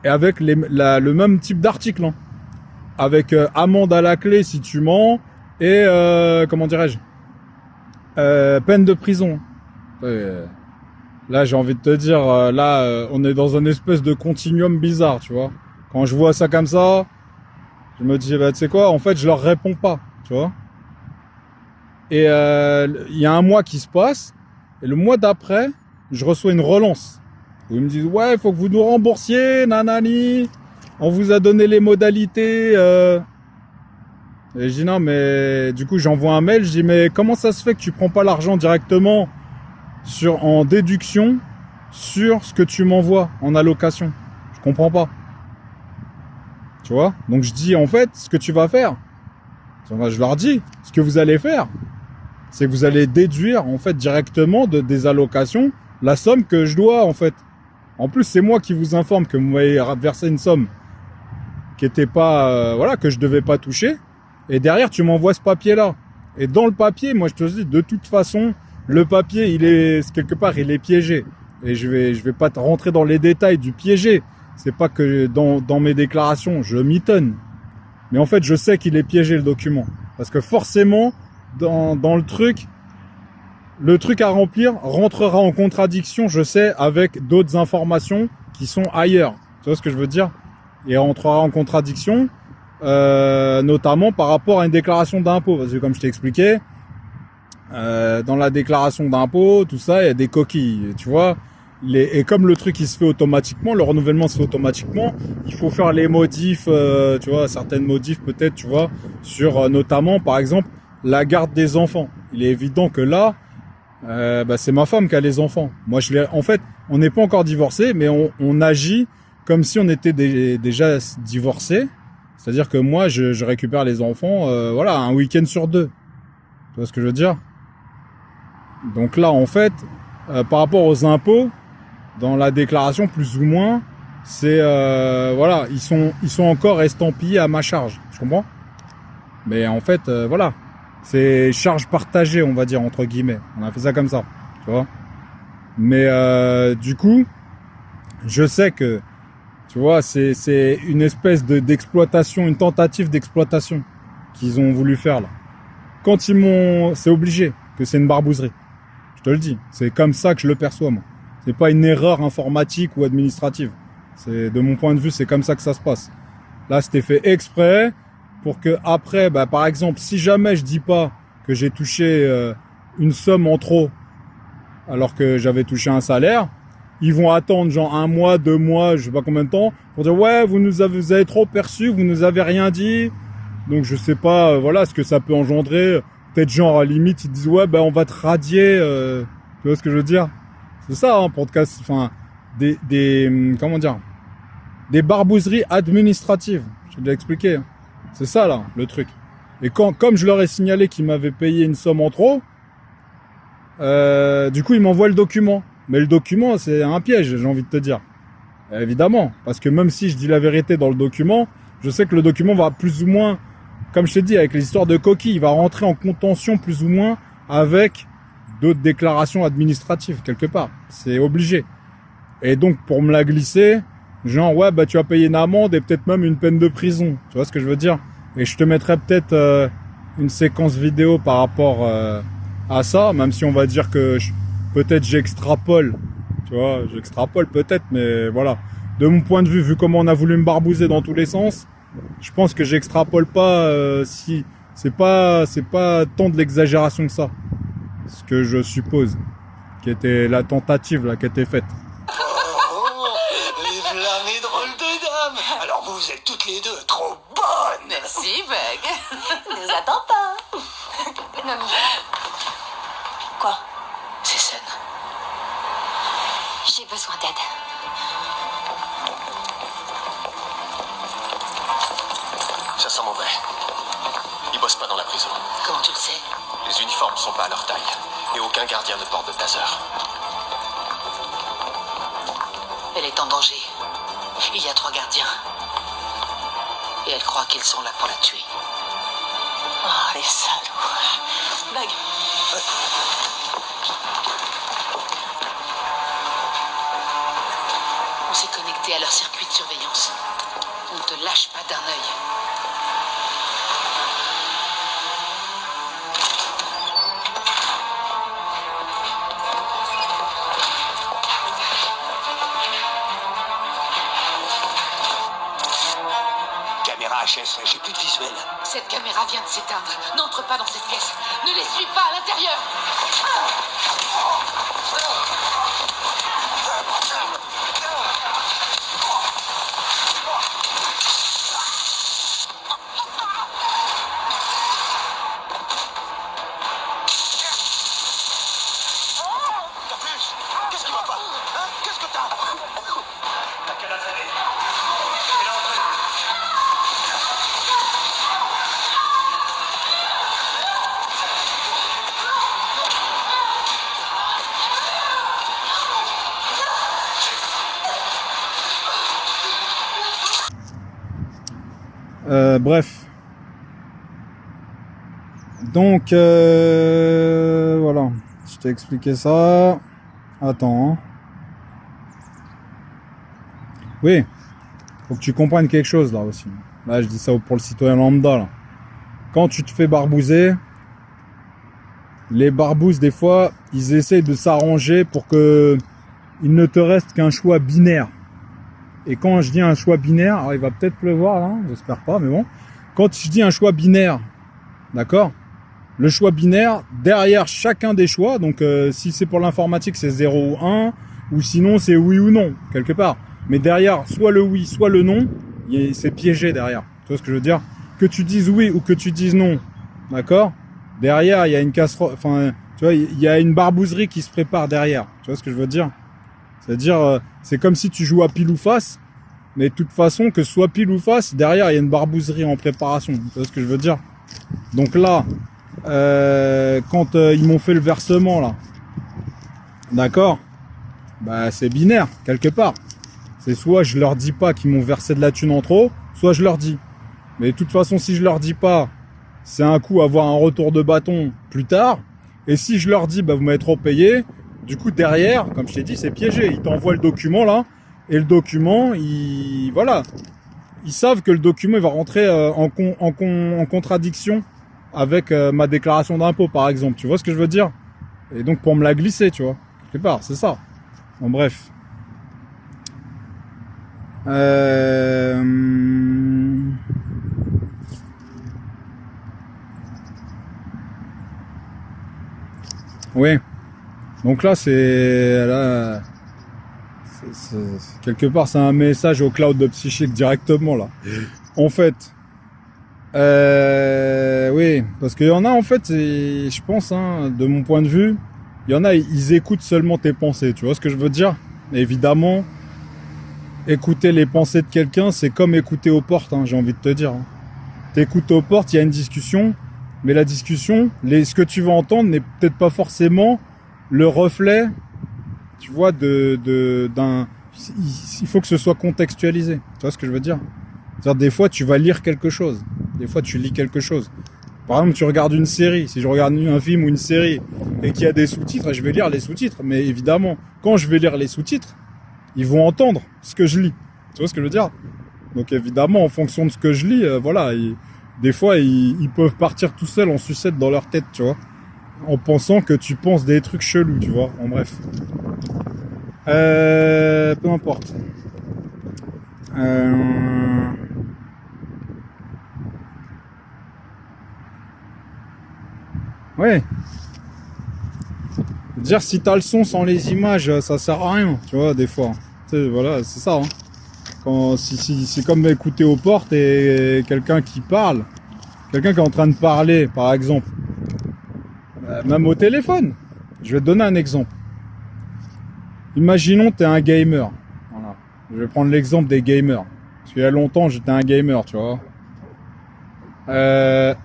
Et avec le même type d'article, hein. Avec amende à la clé si tu mens, et comment dirais-je, peine de prison. Là, j'ai envie de te dire, on est dans un espèce de continuum bizarre, tu vois. Quand je vois ça comme ça, je me dis, bah, tu sais quoi, en fait, je leur réponds pas, tu vois. Et il y a un mois qui se passe, et le mois d'après, je reçois une relance. Où ils me disent, ouais, il faut que vous nous remboursiez, nanani, on vous a donné les modalités. Et je dis, non, mais du coup, j'envoie un mail, je dis, mais comment ça se fait que tu prends pas l'argent directement en déduction sur ce que tu m'envoies en allocation? Je comprends pas. Tu vois? Donc je dis, en fait, ce que tu vas faire, je leur dis, ce que vous allez faire, c'est que vous allez déduire, en fait, directement des allocations, la somme que je dois, en fait. En plus, c'est moi qui vous informe que vous m'avez versé une somme qui était pas, que je devais pas toucher. Et derrière, tu m'envoies ce papier-là. Et dans le papier, moi, je te dis, de toute façon, le papier, quelque part, il est piégé. Et je vais pas te rentrer dans les détails du piégé. C'est pas que dans mes déclarations, je mitonne. Mais en fait, je sais qu'il est piégé, le document. Parce que forcément, dans le truc à remplir rentrera en contradiction, je sais, avec d'autres informations qui sont ailleurs. Tu vois ce que je veux dire? Et rentrera en contradiction, notamment par rapport à une déclaration d'impôt. Parce que comme je t'ai expliqué, dans la déclaration d'impôt, tout ça, il y a des coquilles. Tu vois, et comme le truc il se fait automatiquement, le renouvellement se fait automatiquement, il faut faire les modifs, tu vois, certaines modifs peut-être, tu vois, sur notamment, par exemple, la garde des enfants. Il est évident que là, c'est ma femme qui a les enfants. Moi, en fait, on n'est pas encore divorcés, mais on agit comme si on était déjà divorcés. C'est-à-dire que moi, je récupère les enfants, un week-end sur 2. Tu vois ce que je veux dire? Donc là, en fait, par rapport aux impôts, dans la déclaration, plus ou moins, c'est ils sont encore estampillés à ma charge. Tu comprends? Mais en fait, voilà. C'est charge partagée, on va dire, entre guillemets. On a fait ça comme ça, tu vois. Mais du coup, je sais que, tu vois, c'est une espèce d'exploitation, une tentative d'exploitation qu'ils ont voulu faire là. Quand ils m'ont... C'est obligé que c'est une barbouzerie. Je te le dis. C'est comme ça que je le perçois, moi. C'est pas une erreur informatique ou administrative. C'est, de mon point de vue, c'est comme ça que ça se passe. Là, c'était fait exprès pour que après, bah, par exemple, si jamais je dis pas que j'ai touché une somme en trop alors que j'avais touché un salaire, ils vont attendre genre 1 mois, 2 mois, je sais pas combien de temps, pour dire ouais, vous avez trop perçu, vous nous avez rien dit. Donc je sais pas, voilà, ce que ça peut engendrer. Peut-être genre à la limite ils disent ouais, ben on va te radier. Tu vois ce que je veux dire? C'est ça, hein, pour te casser, enfin comment dire, des barbouzeries administratives. J'ai déjà expliqué. Hein. C'est ça là, le truc. Et comme je leur ai signalé qu'ils m'avaient payé une somme en trop, du coup ils m'envoient le document. Mais le document c'est un piège, j'ai envie de te dire. Évidemment, parce que même si je dis la vérité dans le document, je sais que le document va plus ou moins, comme je t'ai dit, avec les histoires de coquilles, il va rentrer en contention plus ou moins avec d'autres déclarations administratives quelque part. C'est obligé. Et donc pour me la glisser, genre ouais bah tu vas payer une amende et peut-être même une peine de prison. Tu vois ce que je veux dire? Et je te mettrai peut-être une séquence vidéo par rapport à ça, même si on va dire que peut-être j'extrapole. Tu vois, j'extrapole peut-être, mais voilà. De mon point de vue, vu comment on a voulu me barbouzer dans tous les sens, je pense que j'extrapole pas si c'est pas tant de l'exagération que ça. Ce que je suppose, qui était la tentative là qui a été faite. Les blâmées drôles de dames. Alors vous êtes toutes les deux trop bonnes. Merci, Bug. Nous attends pas. Maman, Quoi? Ces scènes. j'ai besoin d'aide. Ça sent mauvais. Ils bossent pas dans la prison. Comment tu le sais? Les uniformes sont pas à leur taille. Et aucun gardien ne porte de taser. Elle est en danger. Il y a 3 gardiens. Et elle croit qu'ils sont là pour la tuer. Oh, les salauds. Bug. On s'est connecté à leur circuit de surveillance. On ne te lâche pas d'un œil. Caméra HS, j'ai plus de visuel. Cette caméra vient de s'éteindre. N'entre pas dans cette pièce. Ne les suis pas à l'intérieur. T'as plus? Qu'est-ce qui va pas? Hein? Qu'est-ce que t'as? T'as qu'à la traîner. Et là, entrée. Bref. Donc, voilà. Je t'ai expliqué ça. Attends. Hein. Oui. Faut que tu comprennes quelque chose là aussi. Là, je dis ça pour le citoyen lambda. Là. Quand tu te fais barbouzer, les barbouzes, des fois, ils essayent de s'arranger pour que il ne te reste qu'un choix binaire. Et quand je dis un choix binaire, alors il va peut-être pleuvoir là, j'espère pas, mais bon. Quand je dis un choix binaire, d'accord? Le choix binaire, derrière chacun des choix, donc si c'est pour l'informatique, c'est 0 ou 1, ou sinon c'est oui ou non, quelque part. Mais derrière, soit le oui, soit le non, c'est piégé derrière. Tu vois ce que je veux dire? Que tu dises oui ou que tu dises non, d'accord? Derrière, il y a une casserole, enfin, tu vois, il y a une barbouzerie qui se prépare derrière. Tu vois ce que je veux dire? C'est-à-dire, c'est comme si tu joues à pile ou face, mais de toute façon, que ce soit pile ou face, derrière, il y a une barbouzerie en préparation. Tu vois ce que je veux dire? Donc là, quand ils m'ont fait le versement, là, d'accord? Bah, c'est binaire, quelque part. C'est soit je leur dis pas qu'ils m'ont versé de la thune en trop, soit je leur dis. Mais de toute façon, si je leur dis pas c'est un coup avoir un retour de bâton plus tard. Et si je leur dis, bah, vous m'avez trop payé, du coup, derrière, comme je t'ai dit, c'est piégé. Ils t'envoient le document, là, et le document, voilà. Ils savent que le document, il va rentrer en contradiction avec ma déclaration d'impôt, par exemple. Tu vois ce que je veux dire? Et donc, pour me la glisser, tu vois, quelque part, c'est ça. Bon, bref. Oui. Donc là, quelque part, c'est un message au cloud de Psychique directement, là. En fait, oui, parce qu'il y en a, en fait, je pense, hein, de mon point de vue, il y en a, ils écoutent seulement tes pensées, tu vois ce que je veux dire? Évidemment, écouter les pensées de quelqu'un, c'est comme écouter aux portes, hein, j'ai envie de te dire. Hein. T'écoutes aux portes, il y a une discussion, mais la discussion, ce que tu vas entendre n'est peut-être pas forcément le reflet, tu vois, d'un... Il faut que ce soit contextualisé, tu vois ce que je veux dire? C'est-à-dire, des fois, tu vas lire quelque chose, des fois, tu lis quelque chose. Par exemple, tu regardes une série, si je regarde un film ou une série, et qu'il y a des sous-titres, je vais lire les sous-titres, mais évidemment, quand je vais lire les sous-titres, ils vont entendre ce que je lis. Tu vois ce que je veux dire? Donc évidemment, en fonction de ce que je lis, voilà, des fois, ils peuvent partir tout seuls en sucette dans leur tête, tu vois, en pensant que tu penses des trucs chelous, tu vois. En bref. Peu importe. Ouais. Dire si t'as le son sans les images, ça sert à rien, tu vois, des fois. Tu sais, voilà, c'est ça. Hein. Si c'est comme écouter aux portes et quelqu'un qui parle, quelqu'un qui est en train de parler, par exemple, même au téléphone. Je vais te donner un exemple. Imaginons t'es un gamer. Voilà. Je vais prendre l'exemple des gamers. Parce qu'il y a longtemps, j'étais un gamer, tu vois.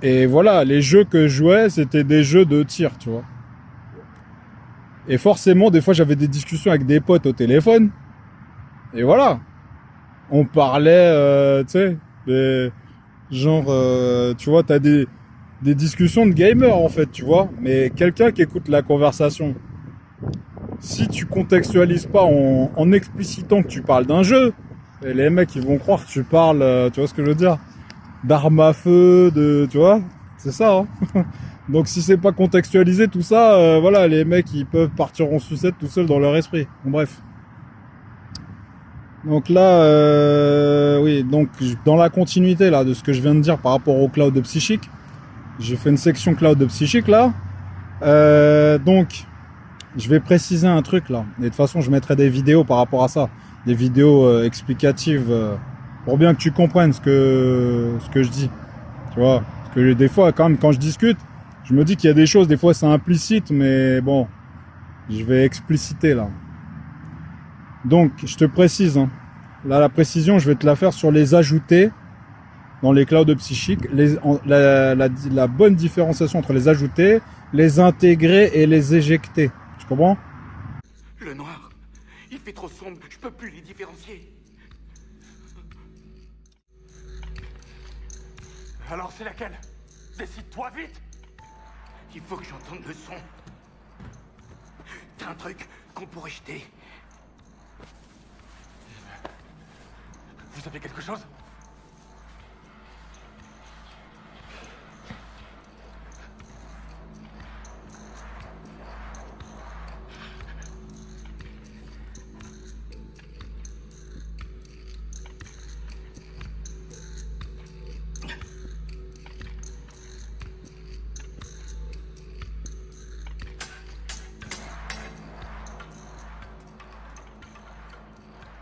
Et voilà, les jeux que je jouais, c'était des jeux de tir, tu vois. Et forcément, des fois, j'avais des discussions avec des potes au téléphone. Et voilà. On parlait, tu sais, genre, tu vois, t'as des discussions de gamers, en fait, tu vois. Mais quelqu'un qui écoute la conversation, si tu contextualises pas en explicitant que tu parles d'un jeu, et les mecs, ils vont croire que tu parles, tu vois ce que je veux dire, d'armes à feu, tu vois, c'est ça, hein. Donc si c'est pas contextualisé tout ça, voilà, les mecs ils peuvent partir en sucette tout seuls dans leur esprit. Bon, bref. Donc là, oui, donc dans la continuité là de ce que je viens de dire par rapport au cloud de Psychique, j'ai fait une section cloud de Psychique là. Donc je vais préciser un truc là. Et de toute façon, je mettrai des vidéos par rapport à ça, des vidéos explicatives pour bien que tu comprennes ce que je dis. Tu vois, parce que des fois quand même quand je discute, je me dis qu'il y a des choses, des fois c'est implicite, mais bon, je vais expliciter là. Donc, je te précise, hein. Là, la précision, je vais te la faire sur les ajoutés dans les clouds psychiques, la bonne différenciation entre les ajoutés, les intégrer et les éjecter. Tu comprends? Le noir, il fait trop sombre, je peux plus les différencier. Alors c'est laquelle? Décide-toi vite. Il faut que j'entende le son. T'as un truc qu'on pourrait jeter? Vous avez quelque chose?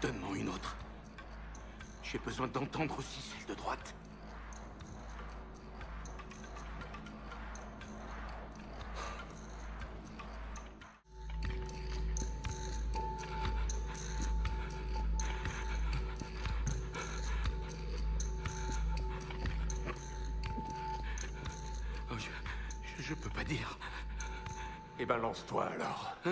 Donne-moi une autre. J'ai besoin d'entendre aussi celle de droite. Oh, je peux pas dire. Eh ben, lance-toi alors. Hein?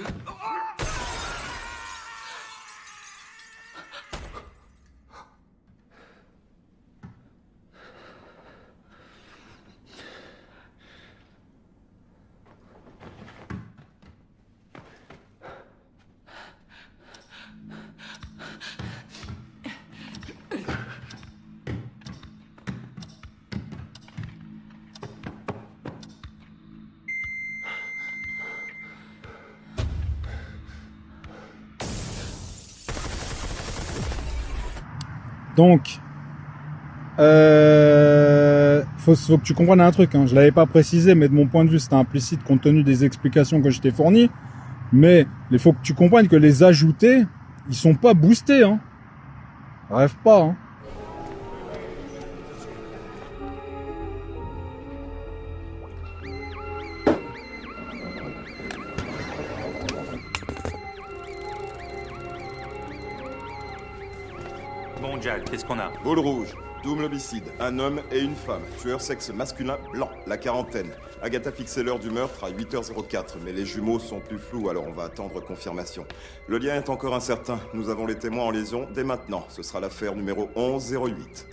Donc, faut que tu comprennes un truc, hein. Je l'avais pas précisé, mais de mon point de vue, c'était implicite compte tenu des explications que je t'ai fournies. Mais il faut que tu comprennes que les ajoutés, ils sont pas boostés, hein. Rêve pas, hein. Bon, Jack, qu'est-ce qu'on a? Boule rouge, double homicide, un homme et une femme, tueur sexe masculin blanc, la quarantaine. Agatha fixait l'heure du meurtre à 8h04, mais les jumeaux sont plus flous, alors on va attendre confirmation. Le lien est encore incertain, nous avons les témoins en liaison dès maintenant. Ce sera l'affaire numéro 1108.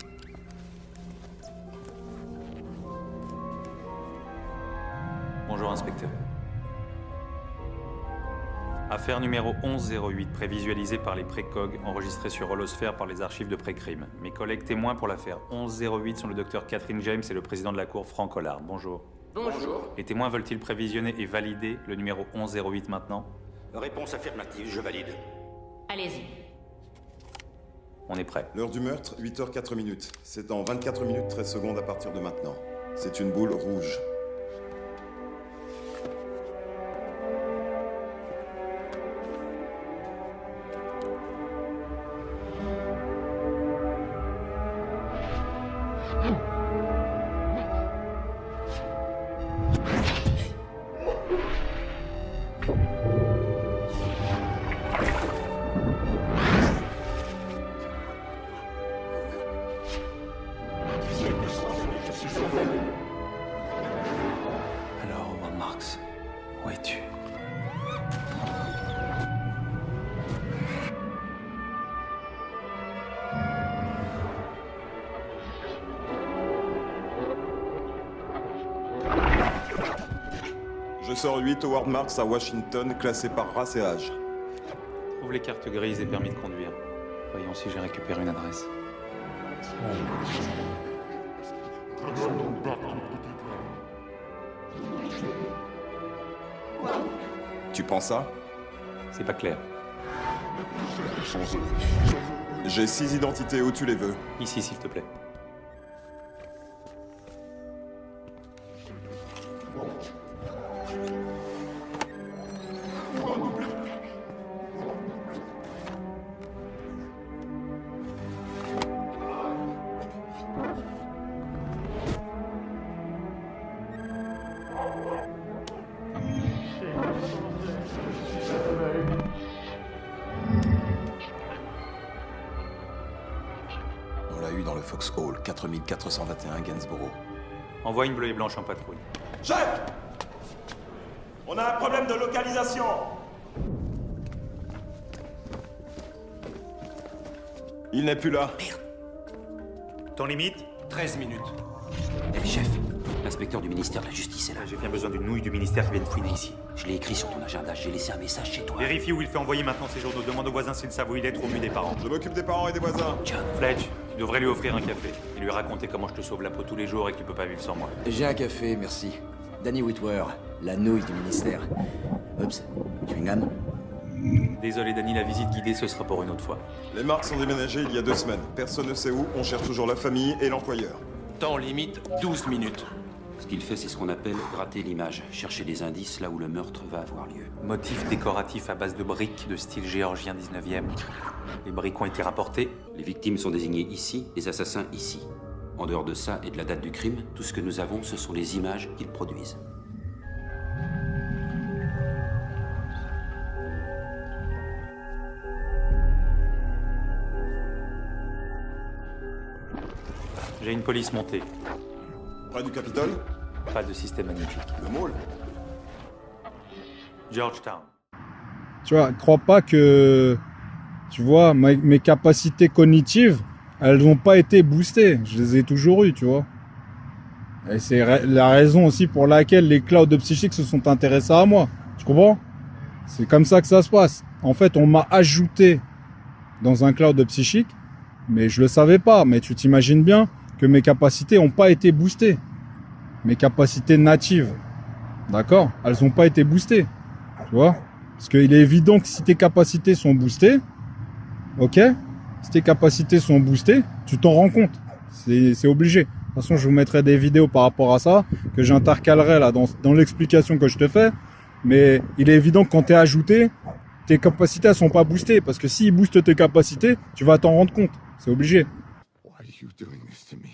Bonjour, inspecteur. Affaire numéro 1108, prévisualisée par les précogs, enregistrée sur Holosphère par les archives de pré-crime. Mes collègues témoins pour l'affaire 1108 sont le docteur Catherine James et le président de la cour, Franck Hollard. Bonjour. Bonjour. Les témoins veulent-ils prévisionner et valider le numéro 1108 maintenant? Réponse affirmative, je valide. Allez-y. On est prêt. L'heure du meurtre, 8h04 minutes. C'est en 24 minutes 13 secondes à partir de maintenant. C'est une boule rouge. Alors, Howard Marks, où es-tu? Je sors 8 Howard Marks à Washington, classé par race et âge. Trouve les cartes grises et permis de conduire. Voyons si j'ai récupéré une adresse. Tu penses ça? C'est pas clair. J'ai 6 identités, où tu les veux? Ici, s'il te plaît. On l'a eu dans le Foxhall, 4421 Gainsborough. Envoie une bleue et blanche en patrouille. Chef! On a un problème de localisation! Il n'est plus là. Ton limite? 13 minutes. Hé, chef, l'inspecteur du ministère de la Justice est là. J'ai bien besoin d'une nouille du ministère qui vienne fouiner ici. Je l'ai écrit sur ton agenda, j'ai laissé un message chez toi. Vérifie où il fait envoyer maintenant ses journaux. Demande aux voisins s'ils savent où il est, trop mieux des parents. Je m'occupe des parents et des voisins. John. Fletch, tu devrais lui offrir un café et lui raconter comment je te sauve la peau tous les jours et que tu peux pas vivre sans moi. J'ai un café, merci. Danny Whitwer, la nouille du ministère. Oups, chewing-gum. Désolé Danny, la visite guidée ce sera pour une autre fois. Les Marks sont déménagés il y a 2 semaines. Personne ne sait où, on cherche toujours la famille et l'employeur. Temps limite, 12 minutes. Ce qu'il fait, c'est ce qu'on appelle gratter l'image, chercher des indices là où le meurtre va avoir lieu. Motif décoratif à base de briques de style géorgien 19e. Les briques ont été rapportés. Les victimes sont désignées ici, les assassins ici. En dehors de ça et de la date du crime, tout ce que nous avons, ce sont les images qu'ils produisent. J'ai une police montée. Près du Capitole? Pas de système magnétique. Le Mall? Georgetown. Tu vois, crois pas que, tu vois, mes capacités cognitives, elles n'ont pas été boostées. Je les ai toujours eues, tu vois. Et c'est la raison aussi pour laquelle les clouds de psychique se sont intéressés à moi. Tu comprends? C'est comme ça que ça se passe. En fait, on m'a ajouté dans un cloud de psychique, mais je le savais pas. Mais tu t'imagines bien que mes capacités n'ont pas été boostées. Mes capacités natives, d'accord? Elles n'ont pas été boostées. Tu vois? Parce qu'il est évident que si tes capacités sont boostées, ok? Si tes capacités sont boostées, tu t'en rends compte. C'est obligé. De toute façon, je vous mettrai des vidéos par rapport à ça, que j'intercalerai là dans l'explication que je te fais. Mais il est évident que quand tu es ajouté, tes capacités elles sont pas boostées. Parce que s'ils boostent tes capacités, tu vas t'en rendre compte. C'est obligé. Why are you doing this to me?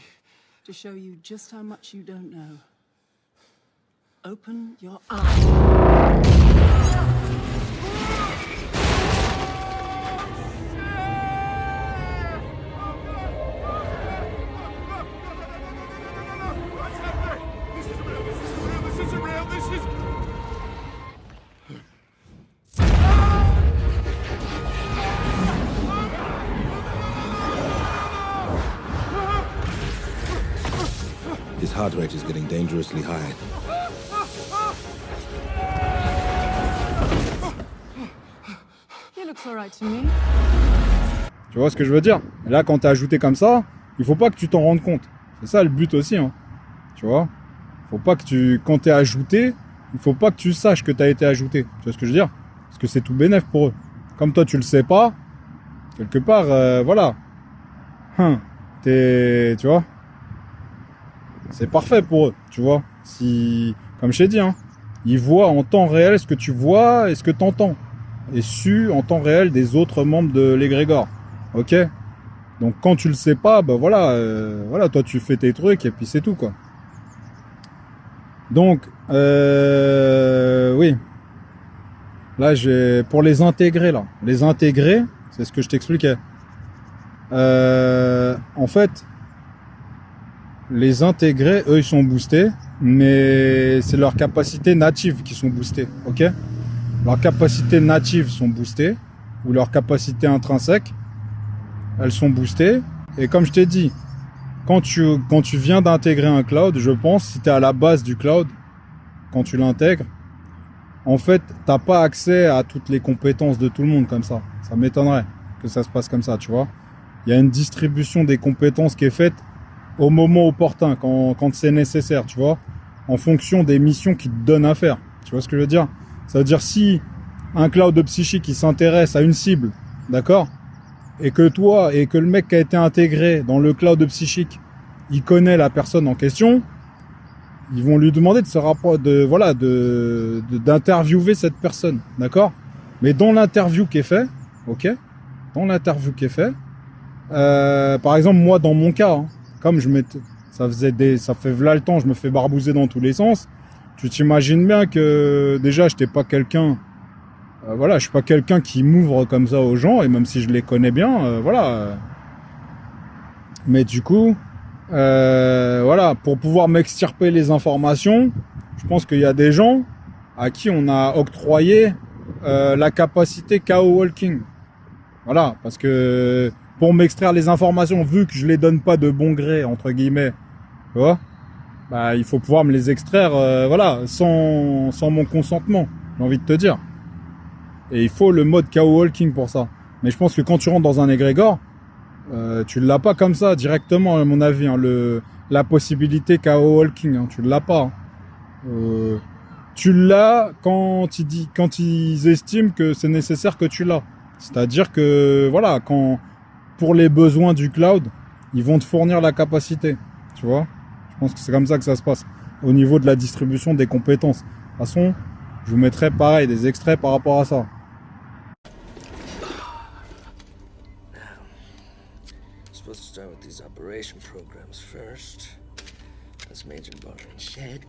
To show you just how much you don't know. Open your eyes. His heart rate is getting dangerously high. He looks all right to me. Tu vois ce que je veux dire? Et là, quand t'es ajouté comme ça, il faut pas que tu t'en rendes compte. C'est ça le but aussi, hein. Tu vois? Faut pas que tu... Quand t'es ajouté, il faut pas que tu saches que t'as été ajouté. Tu vois ce que je veux dire? Parce que c'est tout bénef pour eux. Comme toi, tu le sais pas, quelque part, voilà. Tu vois? C'est parfait pour eux, tu vois. Si, comme je t'ai dit, hein, ils voient en temps réel ce que tu vois et ce que tu entends. Et su en temps réel des autres membres de l'égrégore. Ok? Donc quand tu le sais pas, bah voilà, voilà, toi tu fais tes trucs et puis c'est tout, quoi. Donc, oui. Là, pour les intégrer, là. Les intégrer, c'est ce que je t'expliquais. En fait, les intégrés, eux, ils sont boostés, mais c'est leurs capacités natives qui sont boostées, ok? Leurs capacités natives sont boostées, ou leurs capacités intrinsèques, elles sont boostées. Et comme je t'ai dit, quand tu viens d'intégrer un cloud, je pense, si tu es à la base du cloud, quand tu l'intègres, en fait, t'as pas accès à toutes les compétences de tout le monde comme ça. Ça m'étonnerait que ça se passe comme ça, tu vois. Il y a une distribution des compétences qui est faite au moment opportun, quand c'est nécessaire, tu vois, en fonction des missions qui te donnent à faire. Tu vois ce que je veux dire? Ça veut dire si un cloud psychique qui s'intéresse à une cible, d'accord, et que toi, et que le mec qui a été intégré dans le cloud psychique, il connaît la personne en question, ils vont lui demander de se rapprocher, voilà, d'interviewer cette personne, d'accord? Mais dans l'interview qui est fait, ok, dans l'interview qui est fait, par exemple, moi, dans mon cas, hein, comme ça fait v'là le temps, je me fais barbouzer dans tous les sens. Tu t'imagines bien que déjà, j'étais pas quelqu'un, voilà, je suis pas quelqu'un qui m'ouvre comme ça aux gens, et même si je les connais bien, voilà. Mais du coup, voilà, pour pouvoir m'extirper les informations, je pense qu'il y a des gens à qui on a octroyé la capacité KO Walking. Voilà, parce que pour m'extraire les informations, vu que je les donne pas de bon gré, entre guillemets, tu vois, bah, il faut pouvoir me les extraire, voilà, sans mon consentement, j'ai envie de te dire. Et il faut le mode KO Walking pour ça. Mais je pense que quand tu rentres dans un égrégore, tu l'as pas comme ça, directement, à mon avis, hein, la possibilité KO Walking, hein, tu l'as pas. Hein. Tu l'as quand ils estiment que c'est nécessaire que tu l'as. C'est-à-dire que, voilà, pour les besoins du cloud, ils vont te fournir la capacité, tu vois. Je pense que c'est comme ça que ça se passe, au niveau de la distribution des compétences. De toute façon, je vous mettrai pareil, des extraits par rapport à ça. Supposed to start with these operation programs first. That's Major Barton Shed.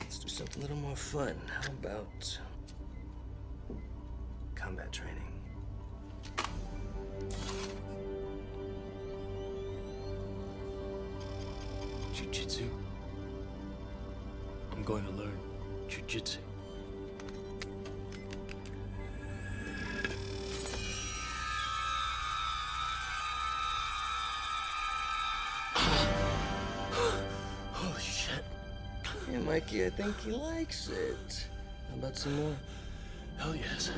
Let's do something a little more fun. How about combat training? Jiu-jitsu. I'm going to learn jiu-jitsu. Holy shit. Hey, Mikey, I think he likes it. How about some more? Hell yes.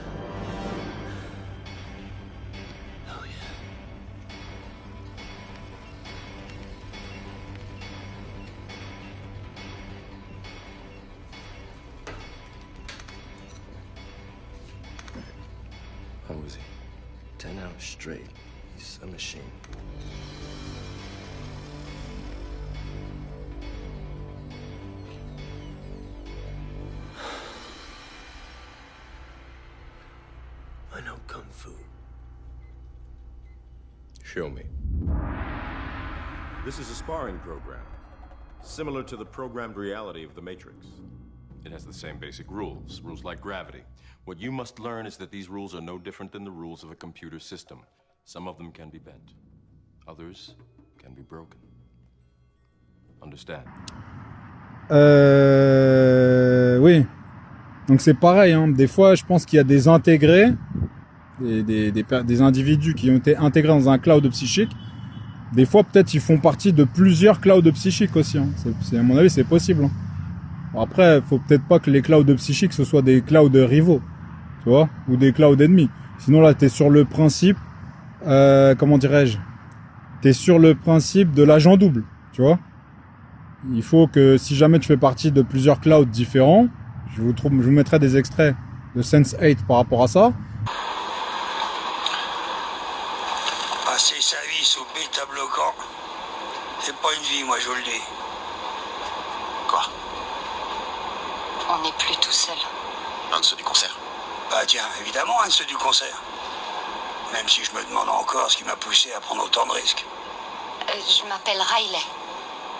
Hell yeah. How was he? 10 hours straight. He's a machine. I know Kung Fu. Show me. This is a sparring program, similar to the programmed reality of the Matrix. It has the same basic rules like gravity. What you must learn is that these rules are no different than the rules of a computer system. Some of them can be bent. Others can be broken. Understand? Oui. Donc c'est pareil, hein. Des fois, je pense qu'il y a des intégrés, des individus qui ont été intégrés dans un cloud psychique. Des fois, peut-être, ils font partie de plusieurs clouds psychiques aussi. Hein. À mon avis, c'est possible. Hein. Bon, après, faut peut-être pas que les clouds psychiques, ce soient des clouds rivaux, tu vois, ou des clouds ennemis. Sinon, là, t'es sur le principe, comment dirais-je, t'es sur le principe de l'agent double, tu vois. Il faut que, si jamais tu fais partie de plusieurs clouds différents, je vous mettrai des extraits de Sense8 par rapport à ça. Passer sa vie sous bêta-bloquant, c'est pas une vie, moi je vous le dis. Quoi? On n'est plus tout seul. Un de ceux du concert. Bah tiens, évidemment, un de ceux du concert. Même si je me demande encore ce qui m'a poussé à prendre autant de risques. Je m'appelle Riley.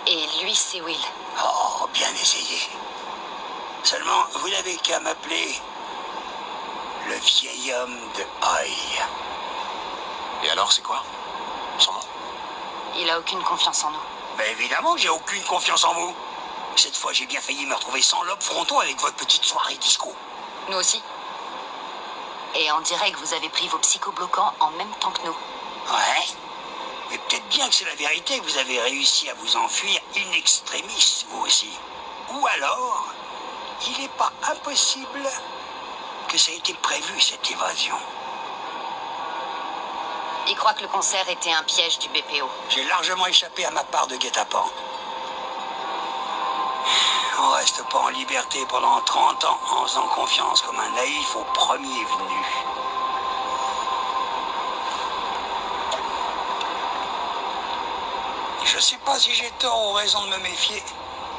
Et lui, c'est Will. Oh, bien essayé. Seulement, vous n'avez qu'à m'appeler le vieil homme de Haï. Et alors, c'est quoi son nom? Il a aucune confiance en nous. Bah évidemment que j'ai aucune confiance en vous. Cette fois, j'ai bien failli me retrouver sans lobes frontaux avec votre petite soirée disco. Nous aussi. Et on dirait que vous avez pris vos psychobloquants en même temps que nous. Ouais. Mais peut-être bien que c'est la vérité, vous avez réussi à vous enfuir in extremis, vous aussi. Ou alors, il n'est pas impossible que ça ait été prévu, cette évasion. Il croit que le concert était un piège du BPO. J'ai largement échappé à ma part de guet-apens. On reste pas en liberté pendant 30 ans en faisant confiance comme un naïf au premier venu. Je sais pas si j'ai tort ou raison de me méfier.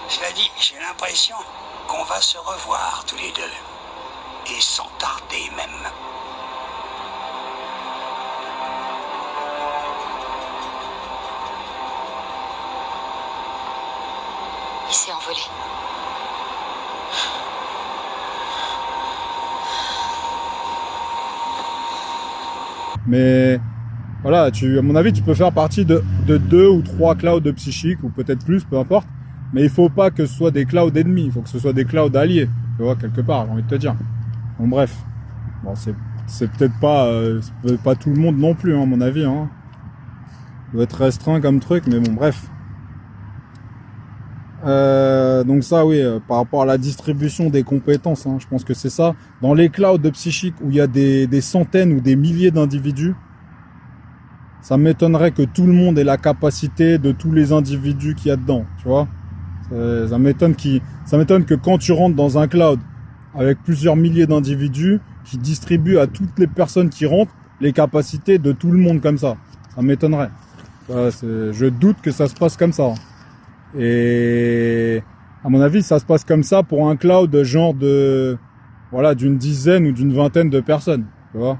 Cela dit, j'ai l'impression qu'on va se revoir tous les deux. Et sans tarder même. Il s'est envolé. Mais voilà, à mon avis, tu peux faire partie de 2 ou 3 clouds psychiques, ou peut-être plus, peu importe. Mais il faut pas que ce soit des clouds ennemis, il faut que ce soit des clouds alliés, tu vois, quelque part, j'ai envie de te dire. Bon, bref. Bon, c'est peut-être pas tout le monde non plus, hein, à mon avis. Hein. Ça doit être restreint comme truc, mais bon, bref. Donc ça, oui, par rapport à la distribution des compétences, hein, je pense que c'est ça. Dans les clouds psychiques où il y a des centaines ou des milliers d'individus, ça m'étonnerait que tout le monde ait la capacité de tous les individus qu'il y a dedans, tu vois. Ça m'étonne que quand tu rentres dans un cloud avec plusieurs milliers d'individus qui distribuent à toutes les personnes qui rentrent les capacités de tout le monde comme ça. Ça m'étonnerait. Je doute que ça se passe comme ça. Et à mon avis, ça se passe comme ça pour un cloud genre d'une dizaine ou d'une vingtaine de personnes, tu vois.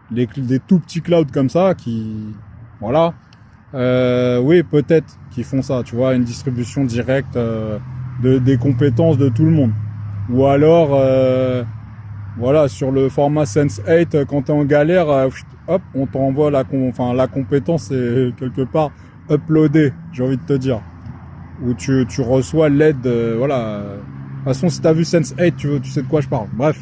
Des tout petits clouds comme ça voilà. Oui, peut-être qu'ils font ça, tu vois, une distribution directe des compétences de tout le monde. Ou alors, voilà, sur le format Sense8, quand t'es en galère, hop, on t'envoie la compétence est quelque part uploadée, j'ai envie de te dire. Où tu reçois l'aide, voilà. De toute façon, si t'as vu Sense8, tu sais de quoi je parle. Bref.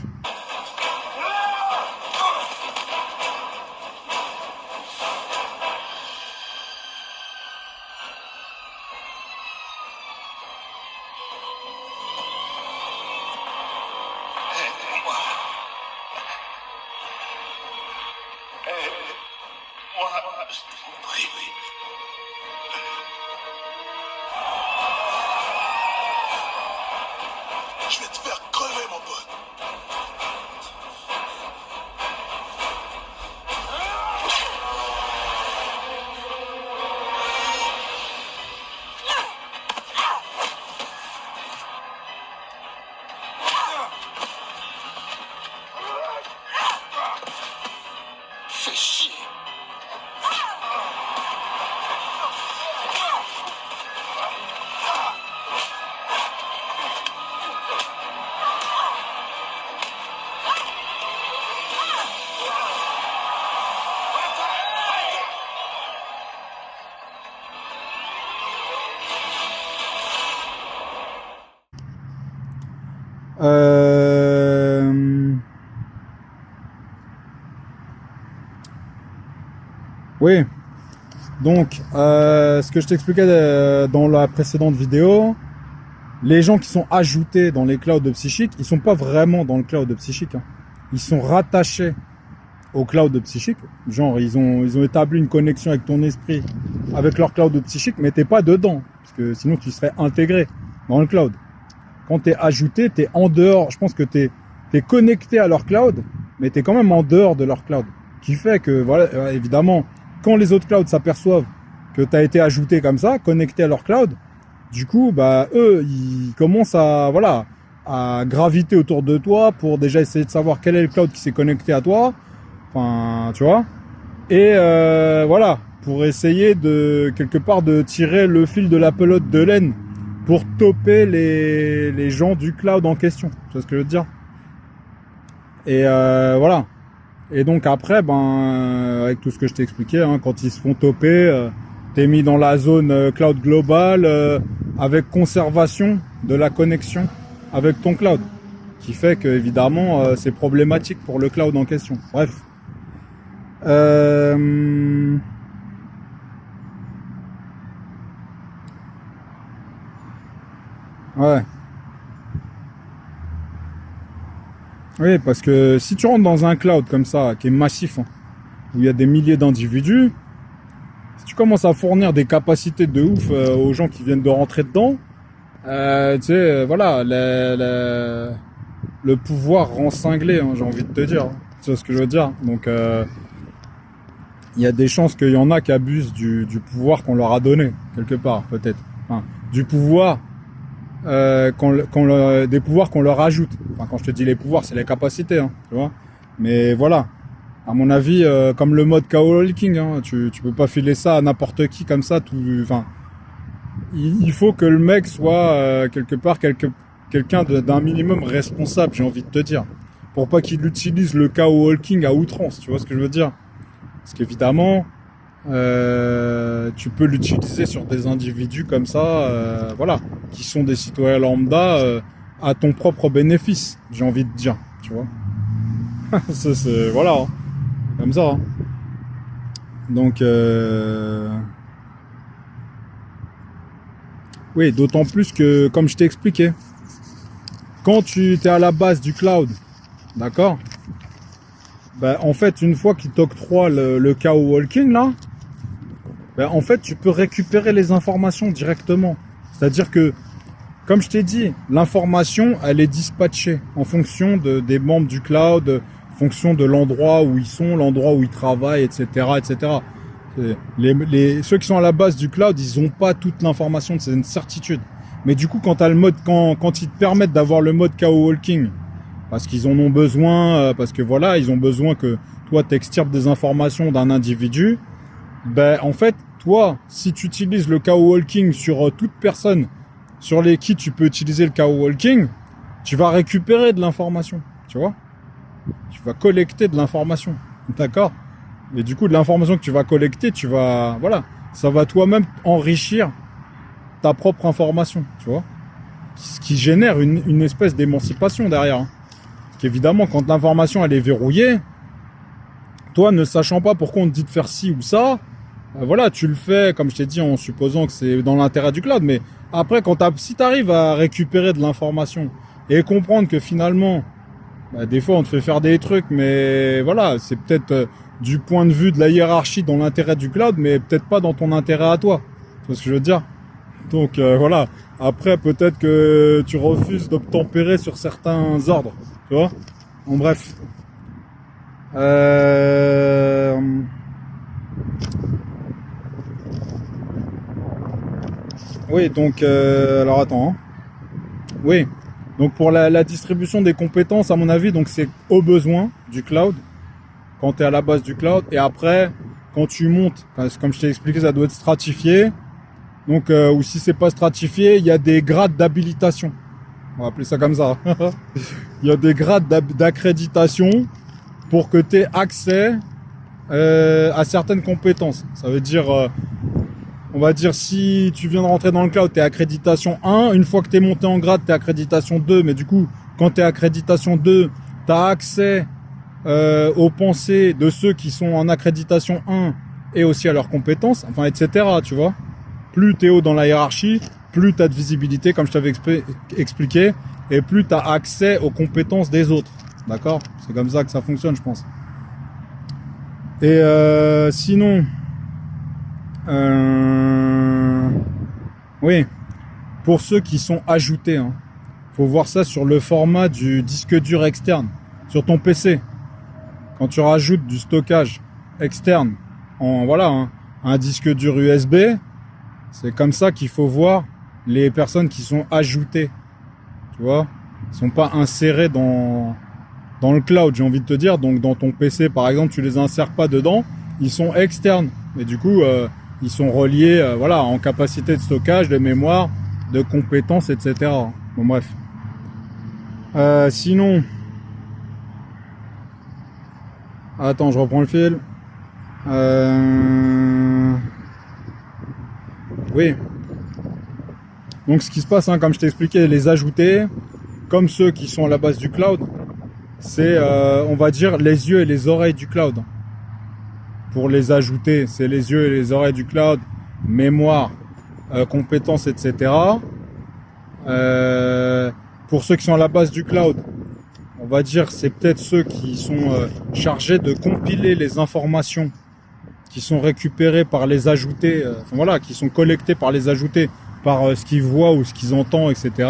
Je vais te faire crever, mon pote. Oui. Donc, ce que je t'expliquais dans la précédente vidéo, les gens qui sont ajoutés dans les clouds psychiques, ils sont pas vraiment dans le cloud psychique. Hein. Ils sont rattachés au cloud psychique. Genre, ils ont établi une connexion avec ton esprit, avec leur cloud psychique, mais t'es pas dedans. Parce que sinon, tu serais intégré dans le cloud. Quand t'es ajouté, t'es en dehors. Je pense que t'es connecté à leur cloud, mais t'es quand même en dehors de leur cloud. Qui fait que, voilà, évidemment, quand les autres clouds s'aperçoivent que t'as été ajouté comme ça, connecté à leur cloud, du coup, bah, eux, ils commencent à graviter autour de toi pour déjà essayer de savoir quel est le cloud qui s'est connecté à toi. Enfin, tu vois. Et voilà, pour essayer de, quelque part, de tirer le fil de la pelote de laine pour toper les gens du cloud en question. Tu vois ce que je veux dire? Et voilà. Et donc après, avec tout ce que je t'ai expliqué, hein, quand ils se font toper, t'es mis dans la zone cloud global avec conservation de la connexion avec ton cloud, qui fait que évidemment c'est problématique pour le cloud en question. Bref. Ouais. Oui, parce que si tu rentres dans un cloud comme ça, qui est massif, hein, où il y a des milliers d'individus, si tu commences à fournir des capacités de ouf aux gens qui viennent de rentrer dedans, tu sais, voilà, le pouvoir rend cinglé, hein, j'ai envie de te dire. Tu vois ce que je veux dire? Donc, il y a des chances qu'il y en a qui abusent du pouvoir qu'on leur a donné, quelque part, peut-être. Enfin, du pouvoir, des pouvoirs qu'on leur ajoute. Enfin, quand je te dis les pouvoirs, c'est les capacités, hein, tu vois. Mais voilà, à mon avis, comme le mode KO King, hein, tu peux pas filer ça à n'importe qui comme ça. Enfin, il faut que le mec soit quelque part quelqu'un d'un minimum responsable, j'ai envie de te dire, pour pas qu'il utilise le KO King à outrance. Tu vois ce que je veux dire? Parce qu'évidemment, tu peux l'utiliser sur des individus comme ça, voilà, qui sont des citoyens lambda à ton propre bénéfice, j'ai envie de dire, tu vois. c'est voilà, hein, comme ça. Hein. Donc, oui, d'autant plus que, comme je t'ai expliqué, quand tu es à la base du cloud, d'accord, ben, en fait, une fois qu'il t'octroie le KO Walking, là, ben, en fait, tu peux récupérer les informations directement. C'est-à-dire que, comme je t'ai dit, l'information, elle est dispatchée en fonction des membres du cloud, en fonction de l'endroit où ils sont, l'endroit où ils travaillent, etc., etc. Ceux qui sont à la base du cloud, ils n'ont pas toute l'information, c'est une certitude. Mais du coup, quand t'as le mode, quand ils te permettent d'avoir le mode KO Walking, parce qu'ils en ont besoin, parce que voilà, ils ont besoin que toi t'extirpes des informations d'un individu, ben en fait, toi, si tu utilises le KO Walking sur toute personne sur qui tu peux utiliser le KO Walking, tu vas récupérer de l'information, tu vois. Tu vas collecter de l'information, d'accord? Et du coup, de l'information que tu vas collecter, voilà, ça va toi-même enrichir ta propre information, tu vois. Ce qui génère une espèce d'émancipation derrière. Hein. Parce qu'évidemment, quand l'information elle est verrouillée, toi, ne sachant pas pourquoi on te dit de faire ci ou ça, voilà, tu le fais, comme je t'ai dit, en supposant que c'est dans l'intérêt du cloud. Mais après, si tu arrives à récupérer de l'information et comprendre que finalement, des fois, on te fait faire des trucs, mais voilà, c'est peut-être du point de vue de la hiérarchie dans l'intérêt du cloud, mais peut-être pas dans ton intérêt à toi. Tu vois ce que je veux dire? Donc voilà, après peut-être que tu refuses d'obtempérer sur certains ordres, tu vois. En bref. Oui, donc alors attends. Hein. Oui, donc pour la distribution des compétences, à mon avis, donc c'est au besoin du cloud, quand tu es à la base du cloud, et après, quand tu montes, comme je t'ai expliqué, ça doit être stratifié. Donc, ou si c'est pas stratifié, il y a des grades d'habilitation. On va appeler ça comme ça. Il y a des grades d'accréditation pour que tu aies accès à certaines compétences. Ça veut dire, on va dire, si tu viens de rentrer dans le cloud, tu es accréditation 1. Une fois que tu es monté en grade, tu es accréditation 2. Mais du coup, Quand tu es accréditation 2, tu as accès aux pensées de ceux qui sont en accréditation 1 et aussi à leurs compétences, enfin, etc. Tu vois. Plus tu es haut dans la hiérarchie, plus tu as de visibilité, comme je t'avais expliqué, et plus tu as accès aux compétences des autres. D'accord? C'est comme ça que ça fonctionne, je pense. Et sinon, oui, pour ceux qui sont ajoutés, hein, faut voir ça sur le format du disque dur externe, sur ton PC. Quand tu rajoutes du stockage externe en voilà, hein, un disque dur USB, c'est comme ça qu'il faut voir les personnes qui sont ajoutées. Tu vois, ils sont pas insérés dans le cloud, j'ai envie de te dire. Donc dans ton PC par exemple, tu les insères pas dedans, ils sont externes. Et du coup, ils sont reliés voilà, en capacité de stockage, de mémoire, de compétences, etc. Bon bref. Sinon, attends, je reprends le fil. Oui. Donc ce qui se passe, hein, comme je t'ai expliqué, les ajoutés, comme ceux qui sont à la base du cloud, c'est, on va dire, les yeux et les oreilles du cloud. Pour les ajouter, c'est les yeux et les oreilles du cloud, mémoire, compétences, etc. Pour ceux qui sont à la base du cloud, on va dire, c'est peut-être ceux qui sont chargés de compiler les informations qui sont récupérées par les ajoutés, enfin voilà, qui sont collectées par les ajoutés, par ce qu'ils voient ou ce qu'ils entendent, etc.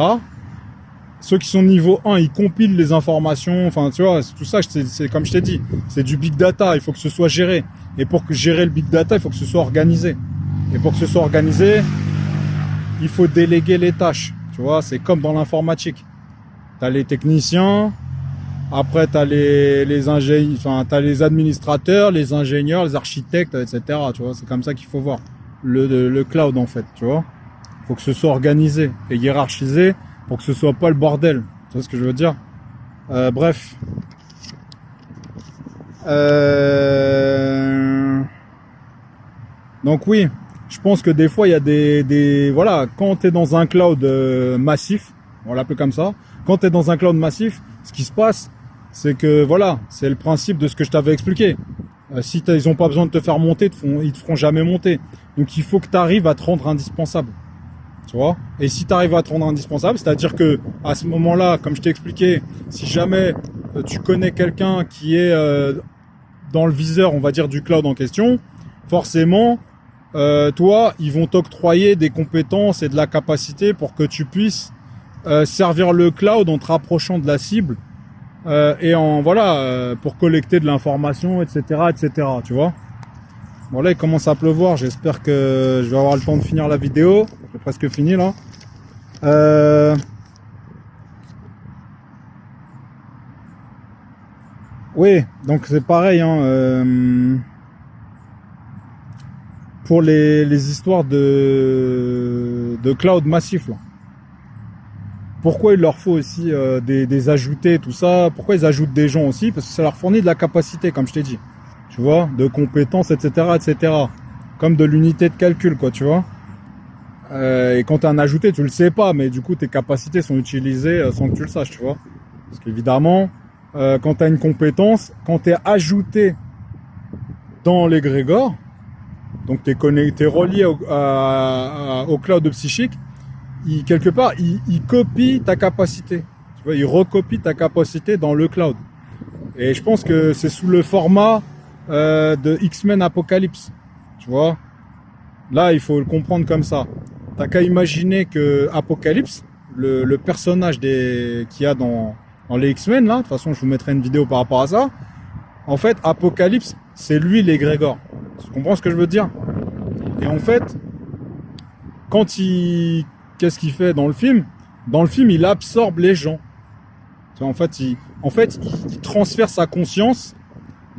Ceux qui sont niveau 1, ils compilent les informations, enfin tu vois, tout ça, c'est comme je t'ai dit, c'est du big data, il faut que ce soit géré. Et pour gérer le big data, il faut que ce soit organisé. Et pour que ce soit organisé, il faut déléguer les tâches. Tu vois, c'est comme dans l'informatique. T'as les techniciens, après t'as les ingénieurs, enfin t'as les administrateurs, les ingénieurs, les architectes, etc. Tu vois, c'est comme ça qu'il faut voir le cloud en fait, tu vois. Faut que ce soit organisé et hiérarchisé pour que ce soit pas le bordel. Tu vois ce que je veux dire? Bref. Donc oui, je pense que des fois il y a des voilà, quand tu es dans un cloud massif, on l'appelle comme ça, quand tu es dans un cloud massif, ce qui se passe, c'est que voilà, c'est le principe de ce que je t'avais expliqué. Si ils ont pas besoin de te faire monter, ils te feront jamais monter. Donc il faut que tu arrives à te rendre indispensable. Tu vois? Et si tu arrives à te rendre indispensable, c'est-à-dire que à ce moment-là, comme je t'ai expliqué, si jamais tu connais quelqu'un qui est dans le viseur, on va dire, du cloud en question, forcément, toi, ils vont t'octroyer des compétences et de la capacité pour que tu puisses servir le cloud en te rapprochant de la cible et en voilà pour collecter de l'information, etc., etc. Tu vois? Bon là, il commence à pleuvoir. J'espère que je vais avoir le temps de finir la vidéo. J'ai presque fini là. Oui, donc c'est pareil. Hein, pour les histoires de cloud massif là. Pourquoi il leur faut aussi des ajoutés, tout ça? Pourquoi ils ajoutent des gens aussi? Parce que ça leur fournit de la capacité, comme je t'ai dit. Tu vois, de compétences, etc., etc. Comme de l'unité de calcul, quoi, tu vois. Et quand t'es un ajouté, tu le sais pas, mais du coup, tes capacités sont utilisées sans que tu le saches, tu vois. Parce qu'évidemment, quand t'as une compétence, quand t'es ajouté dans l'égrégore, donc t'es relié au cloud psychique, quelque part, il copie ta capacité. Tu vois, il recopie ta capacité dans le cloud. Et je pense que c'est sous le format de X-Men Apocalypse. Tu vois, là, il faut le comprendre comme ça. T'as qu'à imaginer que Apocalypse, le personnage qu'il y a dans les X-Men, là, de toute façon, je vous mettrai une vidéo par rapport à ça. En fait, Apocalypse, c'est lui l'égrégore. Tu comprends ce que je veux dire? Et en fait, qu'est-ce qu'il fait dans le film? Dans le film, il absorbe les gens. Tu vois, en fait, il transfère sa conscience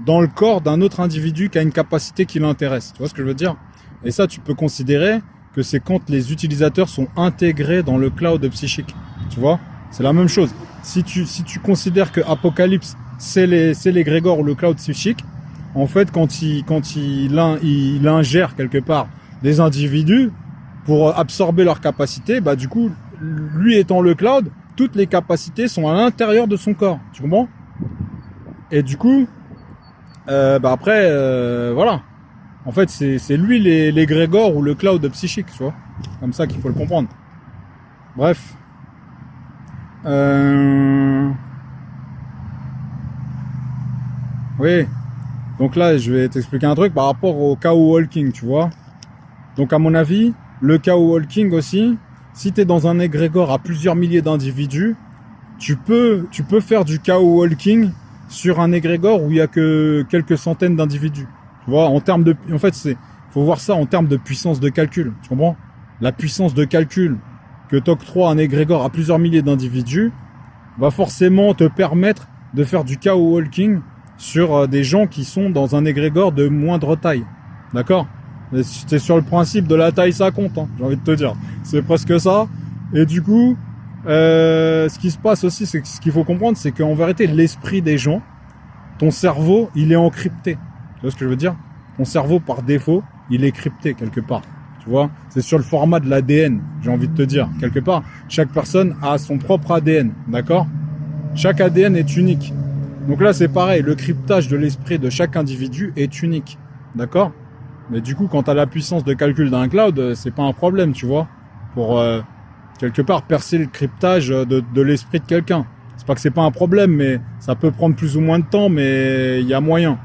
dans le corps d'un autre individu qui a une capacité qui l'intéresse. Tu vois ce que je veux dire? Et ça, tu peux considérer que c'est quand les utilisateurs sont intégrés dans le cloud psychique. Tu vois? C'est la même chose. Si tu considères que Apocalypse, c'est l'égrégore ou le cloud psychique, en fait, quand il ingère quelque part des individus pour absorber leurs capacités, bah du coup, lui étant le cloud, toutes les capacités sont à l'intérieur de son corps. Tu comprends? Et du coup, après, voilà. En fait, c'est lui l'égrégore ou le cloud psychique, tu vois. Comme ça qu'il faut le comprendre. Bref. Oui. Donc là, je vais t'expliquer un truc par rapport au chaos walking, tu vois. Donc à mon avis, le chaos walking aussi, si tu es dans un égrégore à plusieurs milliers d'individus, tu peux faire du chaos walking sur un égrégore où il y a que quelques centaines d'individus. Tu vois, en fait, faut voir ça en termes de puissance de calcul. Tu comprends? La puissance de calcul que t'octroie un égrégore à plusieurs milliers d'individus va forcément te permettre de faire du chaos walking sur des gens qui sont dans un égrégore de moindre taille. D'accord? C'est sur le principe de la taille, ça compte, hein, j'ai envie de te dire. C'est presque ça. Et du coup, ce qui se passe aussi, c'est que ce qu'il faut comprendre, c'est qu'en vérité, l'esprit des gens, ton cerveau, il est encrypté. Tu vois ce que je veux dire? Ton cerveau, par défaut, il est crypté quelque part. Tu vois? C'est sur le format de l'ADN, j'ai envie de te dire. Quelque part, chaque personne a son propre ADN, d'accord? Chaque ADN est unique. Donc là, c'est pareil, le cryptage de l'esprit de chaque individu est unique, d'accord? Mais du coup, quand tu as la puissance de calcul d'un cloud, c'est pas un problème, tu vois? Pour, quelque part, percer le cryptage de l'esprit de quelqu'un. C'est pas que c'est pas un problème, mais ça peut prendre plus ou moins de temps, mais il y a moyen.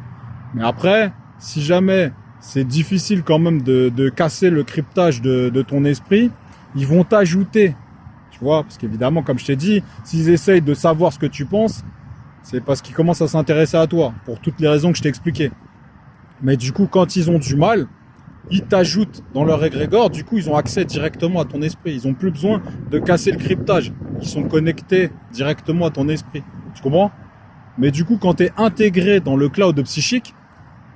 Mais après, si jamais c'est difficile quand même de casser le cryptage de ton esprit, ils vont t'ajouter, tu vois? Parce qu'évidemment, comme je t'ai dit, s'ils essayent de savoir ce que tu penses, c'est parce qu'ils commencent à s'intéresser à toi, pour toutes les raisons que je t'ai expliquées. Mais du coup, quand ils ont du mal, ils t'ajoutent dans leur égrégore, du coup, ils ont accès directement à ton esprit. Ils n'ont plus besoin de casser le cryptage. Ils sont connectés directement à ton esprit. Tu comprends? Mais du coup, quand tu es intégré dans le cloud psychique,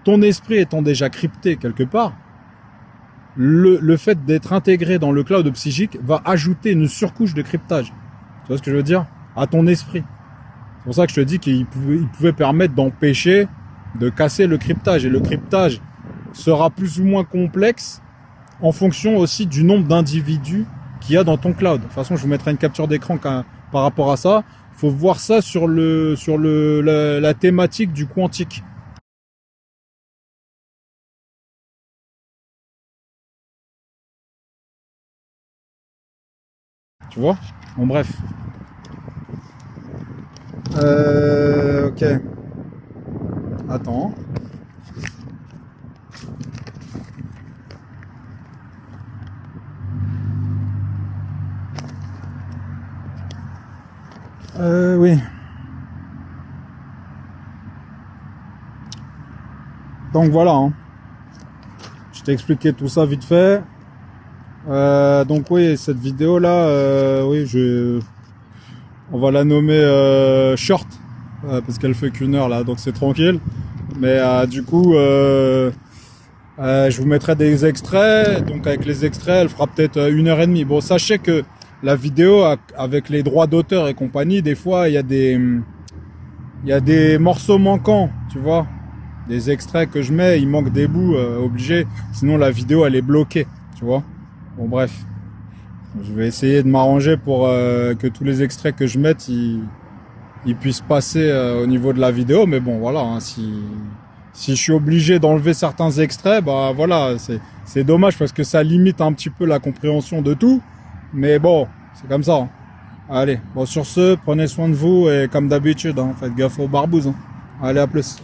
ton esprit étant déjà crypté quelque part, le fait d'être intégré dans le cloud psychique va ajouter une surcouche de cryptage. Tu vois ce que je veux dire? À ton esprit. C'est pour ça que je te dis qu'il pouvait permettre d'empêcher de casser le cryptage. Et le cryptage sera plus ou moins complexe en fonction aussi du nombre d'individus qu'il y a dans ton cloud. De toute façon, je vous mettrai une capture d'écran par rapport à ça. Il faut voir ça sur la thématique du quantique. Tu vois? Bon, bref. Ok. Attends. Oui. Donc voilà. Hein. Je t'ai expliqué tout ça vite fait. Donc oui, cette vidéo là, oui, on va la nommer short parce qu'elle fait qu'1 heure là, donc c'est tranquille. Mais du coup, je vous mettrai des extraits. Donc avec les extraits, elle fera peut-être 1h30. Bon, sachez que la vidéo avec les droits d'auteur et compagnie, des fois il y a des morceaux manquants, tu vois, des extraits que je mets, il manque des bouts obligés. Sinon la vidéo elle est bloquée, tu vois. Bon bref, je vais essayer de m'arranger pour que tous les extraits que je mette, ils puissent passer au niveau de la vidéo. Mais bon voilà, hein, si je suis obligé d'enlever certains extraits, bah voilà, c'est dommage parce que ça limite un petit peu la compréhension de tout. Mais bon, c'est comme ça. Hein. Allez, bon sur ce, prenez soin de vous et comme d'habitude, hein, faites gaffe aux barbouzes. Hein. Allez, à plus.